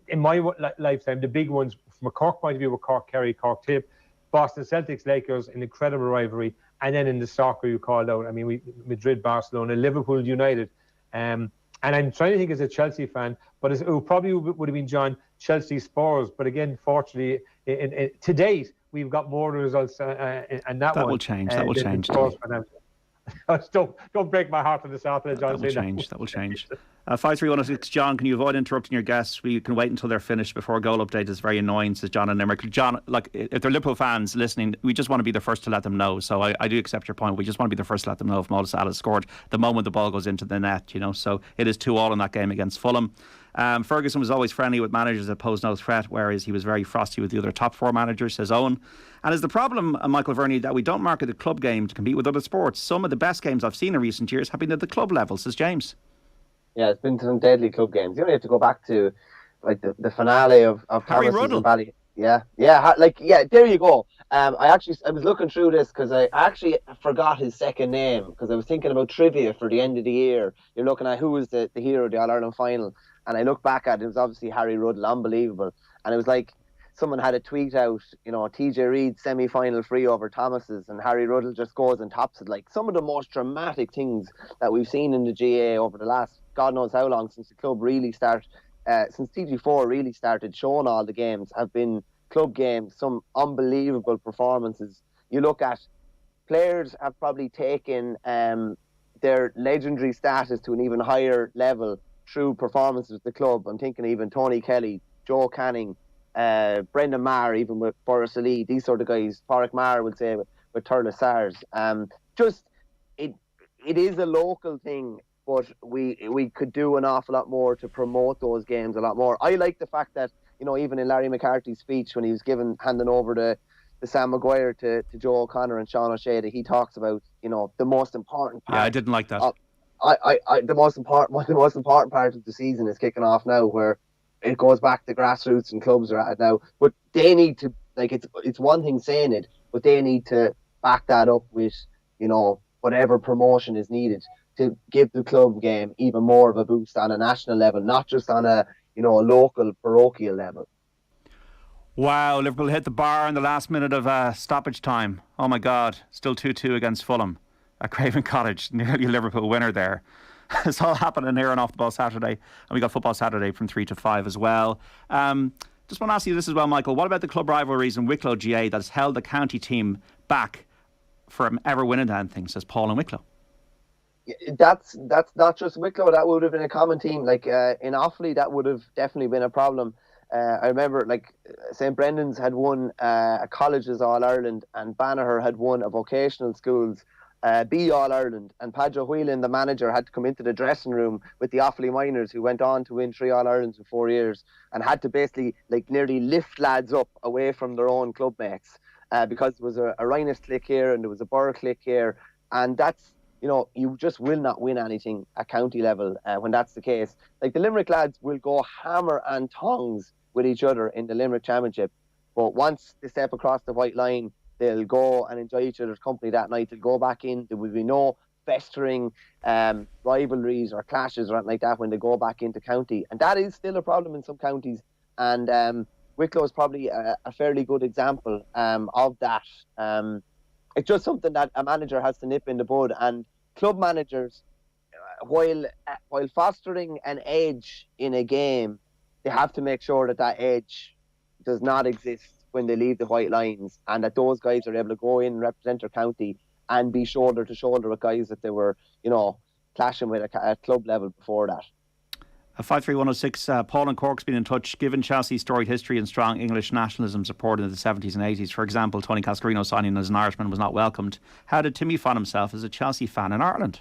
in my lifetime, the big ones from a Cork point of view were Cork-Kerry, Cork-Tip, Boston Celtics, Lakers, an incredible rivalry. And then in the soccer you called out, I mean, Madrid, Barcelona, Liverpool, United. And I'm trying to think as a Chelsea fan, but it probably would have been John, Chelsea Spurs. But again, fortunately, to date, we've got more results, and that will change. That will change. Don't break my heart on this afternoon, John. That will change. 53106, John, can you avoid interrupting your guests? We can wait until they're finished before a goal update. Is very annoying, says John in Limerick. John, like, if they're Liverpool fans listening, we just want to be the first to let them know. So I do accept your point. We just want to be the first to let them know if Mo Salah scored the moment the ball goes into the net, you know. So it is 2-2 in that game against Fulham. Ferguson was always friendly with managers that posed no threat, whereas he was very frosty with the other top four managers, says Owen. And is the problem, Michael Verney, that we don't market the club game to compete with other sports? Some of the best games I've seen in recent years have been at the club level, says James. Yeah, it's been some deadly club games. You only have to go back to like the finale of Harry Ruddle. Valley. Yeah, there you go. I was looking through this because I actually forgot his second name because I was thinking about trivia for the end of the year. You're looking at who was the hero of the All-Ireland final, and I looked back at it. It was obviously Harry Ruddle, unbelievable. And it was like someone had a tweet out, you know, TJ Reid semi-final free over Thomas's, and Harry Ruddle just goes and tops it. Like some of the most dramatic things that we've seen in the GAA over the last God knows how long since the club really started. Since TG4 really started showing all the games, have been club games, some unbelievable performances. You look at players have probably taken their legendary status to an even higher level through performances with the club. I'm thinking even Tony Kelly, Joe Canning, Brendan Maher, even with Boris Ali, these sort of guys. Pádraig Maher would say with Turles Sars. It is a local thing, but we could do an awful lot more to promote those games a lot more. I like the fact that, you know, even in Larry McCarthy's speech when he was handing over the Sam Maguire to Joe O'Connor and Sean O'Shea, that he talks about, you know, the most important part. Yeah, I didn't like that. The most important part of the season is kicking off now, where it goes back to grassroots and clubs are at it now. But they need to, like, it's one thing saying it, but they need to back that up with, you know, whatever promotion is needed to give the club game even more of a boost on a national level, not just on a, you know, a local parochial level. Wow, Liverpool hit the bar in the last minute of stoppage time. Oh my God, still 2-2 against Fulham at Craven Cottage. Nearly a Liverpool winner there. It's all happening here on Off the Ball Saturday, and we got Football Saturday from 3 to 5 as well. Just want to ask you this as well, Michael. What about the club rivalries in Wicklow GA that's held the county team back from ever winning anything, says Paul in Wicklow? That's not just Wicklow. That would have been a common team. Like in Offaly, that would have definitely been a problem. I remember, like, St. Brendan's had won a colleges All-Ireland, and Banagher had won a vocational schools B All-Ireland, and Padjo Whelan, the manager, had to come into the dressing room with the Offaly Miners, who went on to win 3 All-Irelands in 4 years, and had to basically, like, nearly lift lads up away from their own club mates because there was a Rhinus clique here and there was a Burr clique here, and that's, you know, you just will not win anything at county level when that's the case. Like, the Limerick lads will go hammer and tongs with each other in the Limerick Championship, but once they step across the white line, they'll go and enjoy each other's company that night. They'll go back in. There will be no festering rivalries or clashes or anything like that when they go back into county. And that is still a problem in some counties. And Wicklow is probably a fairly good example of that. It's just something that a manager has to nip in the bud. And club managers, while fostering an edge in a game, they have to make sure that that edge does not exist when they leave the white lines, and that those guys are able to go in and represent their county and be shoulder to shoulder with guys that they were, clashing with at club level before that. 53106, Paul and Cork's been in touch. Given Chelsea's storied history and strong English nationalism support in the 70s and 80s, for example, Tony Cascarino signing as an Irishman was not welcomed. How did Timmy find himself as a Chelsea fan in Ireland?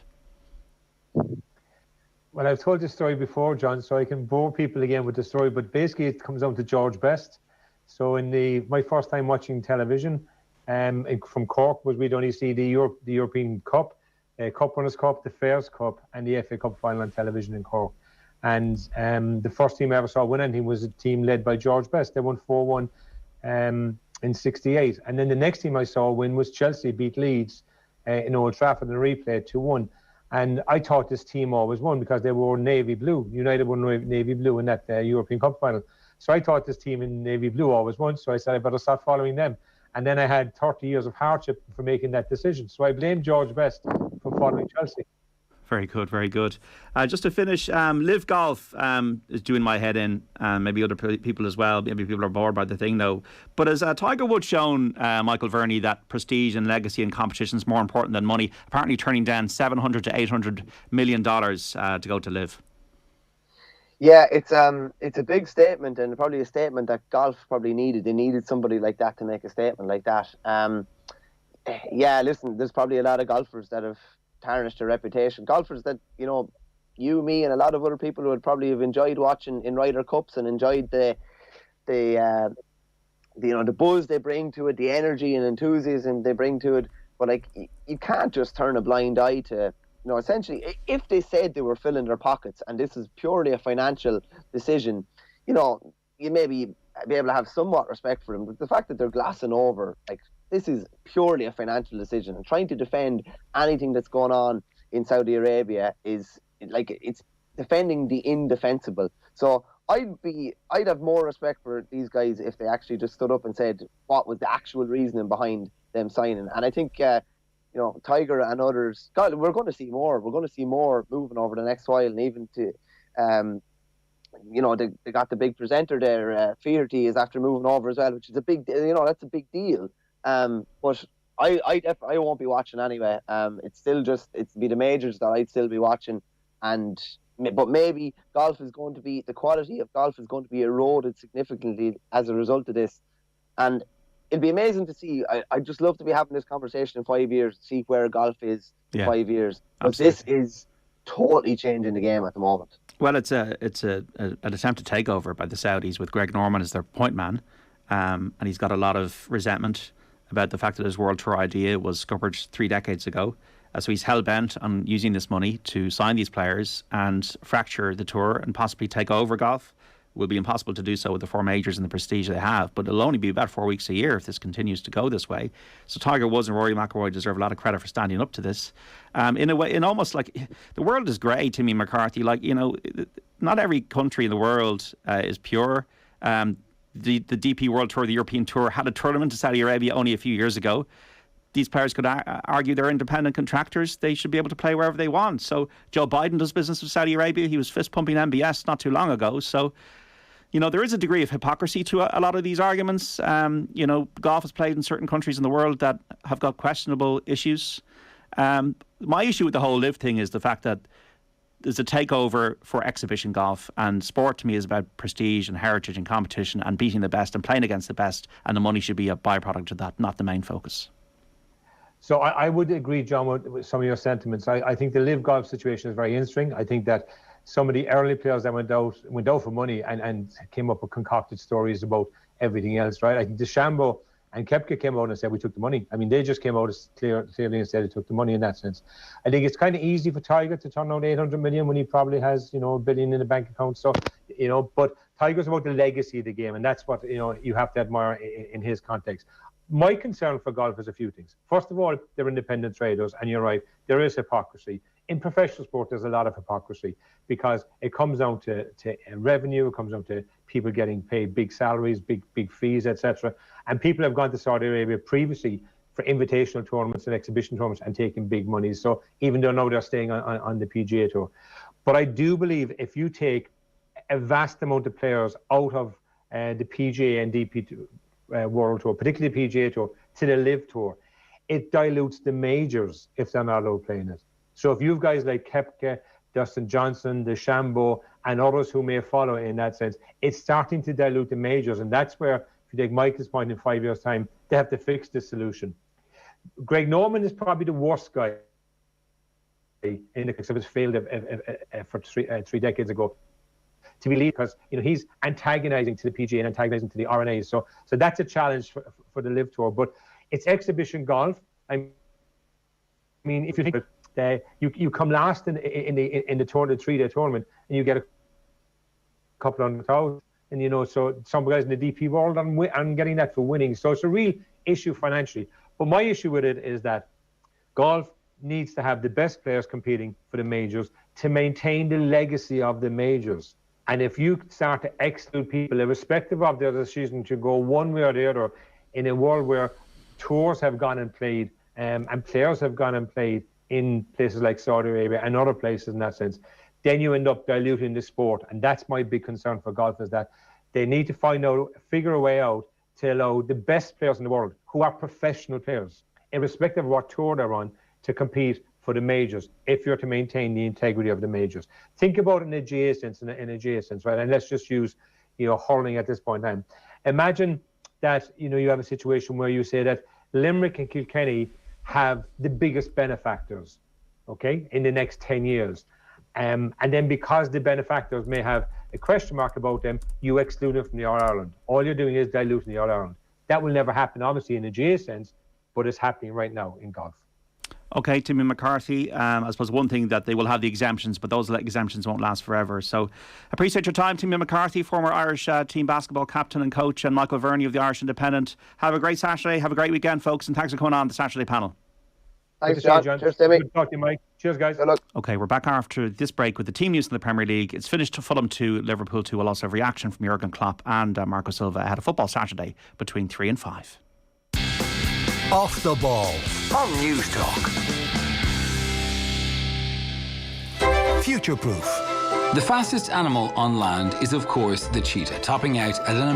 Well, I've told this story before, John, so I can bore people again with the story, but basically it comes down to George Best. So in my first time watching television from Cork was we'd only see the European Cup, Cup Runners' Cup, the Fairs Cup and the FA Cup final on television in Cork. And the first team I ever saw win anything was a team led by George Best. They won 4-1 in '68. And then the next team I saw win was Chelsea, beat Leeds in Old Trafford in a replay 2-1. And I thought this team always won because they wore navy blue. United won navy blue in that European Cup final. So I thought this team in navy blue always won. So I said I better start following them. And then I had 30 years of hardship for making that decision. So I blame George Best for following Chelsea. Very good, very good. Just to finish, LIV Golf is doing my head in, maybe other people as well. Maybe people are bored by the thing though. But has Tiger Woods shown Michael Verney that prestige and legacy and competition is more important than money, apparently turning down $700 to $800 million to go to LIV? Yeah, it's a big statement, and probably a statement that golf probably needed. They needed somebody like that to make a statement like that. Yeah, listen, there's probably a lot of golfers that have tarnished their reputation. Golfers that, you, me, and a lot of other people who would probably have enjoyed watching in Ryder Cups and enjoyed the buzz they bring to it, the energy and enthusiasm they bring to it. But like, you can't just turn a blind eye to, essentially, if they said they were filling their pockets and this is purely a financial decision, you maybe be able to have somewhat respect for them. But the fact that they're glassing over, like, this is purely a financial decision, and trying to defend anything that's going on in Saudi Arabia is like, it's defending the indefensible. So I'd have more respect for these guys if they actually just stood up and said what was the actual reasoning behind them signing. And I think Tiger and others, God, we're going to see more. We're going to see more moving over the next while, and even to they got the big presenter there. Fearty is after moving over as well, which is a big, that's a big deal. But I won't be watching anyway. It's be the majors that I'd still be watching, but maybe the quality of golf is going to be eroded significantly as a result of this. And it'd be amazing to see. I'd just love to be having this conversation in 5 years, see where golf is in 5 years. But this is totally changing the game at the moment. Well, it's an attempted takeover by the Saudis with Greg Norman as their point man, and he's got a lot of resentment about the fact that his World Tour idea was scuppered 3 decades ago. So he's hell-bent on using this money to sign these players and fracture the tour and possibly take over golf. It will be impossible to do so with the 4 majors and the prestige they have, but it'll only be about 4 weeks a year if this continues to go this way. So Tiger Woods and Rory McIlroy deserve a lot of credit for standing up to this. In a way, in almost like, the world is grey, Timmy McCarthy. Like, not every country in the world is pure. The DP World Tour, the European Tour, had a tournament in Saudi Arabia only a few years ago. These players could argue they're independent contractors. They should be able to play wherever they want. So Joe Biden does business with Saudi Arabia. He was fist-pumping MBS not too long ago. So, there is a degree of hypocrisy to a lot of these arguments. Golf is played in certain countries in the world that have got questionable issues. My issue with the whole LIV thing is the fact that there's a takeover for exhibition golf, and sport to me is about prestige and heritage and competition and beating the best and playing against the best, and the money should be a byproduct of that, not the main focus. So I would agree, John, with some of your sentiments. I think the LIV Golf situation is very interesting. I think that some of the early players that went out for money and came up with concocted stories about everything else, right? I think DeChambeau and Koepka came out and said we took the money. I mean, they just came out as clearly and said they took the money in that sense. I think it's kind of easy for Tiger to turn out 800 million when he probably has, $1 billion in the bank account. So, but Tiger's about the legacy of the game, and that's what, you have to admire in his context. My concern for golf is a few things. First of all, they're independent traders, and you're right, there is hypocrisy. In professional sport, there's a lot of hypocrisy because it comes down to revenue, it comes down to people getting paid big salaries, big fees, etc. And people have gone to Saudi Arabia previously for invitational tournaments and exhibition tournaments and taking big money. So even though now they're staying on the PGA Tour. But I do believe if you take a vast amount of players out of the PGA and DP World Tour, particularly the PGA Tour, to the LIV Tour, it dilutes the majors if they're not allowed playing it. So if you've guys like Koepka, Dustin Johnson, DeChambeau, and others who may follow in that sense, it's starting to dilute the majors. And that's where, if you take Michael's point, in 5 years' time, they have to fix the solution. Greg Norman is probably the worst guy in the because it was failed for three decades ago to be lead, because he's antagonising to the PGA and antagonising to the RNAs. So that's a challenge for the LIV Tour. But it's exhibition golf. I mean, if you think that you come last in the tour, the 3-day tournament, and you get a couple $100,000, and so some guys in the DP world are getting that for winning. So it's a real issue financially. But my issue with it is that golf needs to have the best players competing for the majors to maintain the legacy of the majors. And if you start to exclude people, irrespective of their decision to go one way or the other, in a world where tours have gone and played, and players have gone and played in places like Saudi Arabia and other places in that sense, then you end up diluting the sport. And that's my big concern for golf, is that they need to figure a way out to allow the best players in the world, who are professional players, irrespective of what tour they're on, to compete for the majors, if you're to maintain the integrity of the majors. Think about it in a GAA sense, right? And let's just use, hurling at this point in time. Imagine that, you have a situation where you say that Limerick and Kilkenny have the biggest benefactors, okay, in the next 10 years. And then because the benefactors may have a question mark about them, you exclude them from the All-Ireland. All you're doing is diluting the All-Ireland. That will never happen, obviously, in a GAA sense, but it's happening right now in golf. Okay, Timmy McCarthy, I suppose one thing that they will have the exemptions, but those exemptions won't last forever. So appreciate your time, Timmy McCarthy, former Irish team basketball captain and coach, and Michael Verney of the Irish Independent. Have a great Saturday, have a great weekend, folks, and thanks for coming on the Saturday panel. Thanks, John. Cheers, Timmy. Good to talk to you, Mike. Cheers, guys. Good luck. Okay, we're back after this break with the team news in the Premier League. It's finished to Fulham 2, Liverpool 2. We'll also have reaction from Jurgen Klopp and Marco Silva ahead of Football Saturday between 3 and 5. Off the ball on News Talk. Future proof. The fastest animal on land is, of course, the cheetah, topping out at an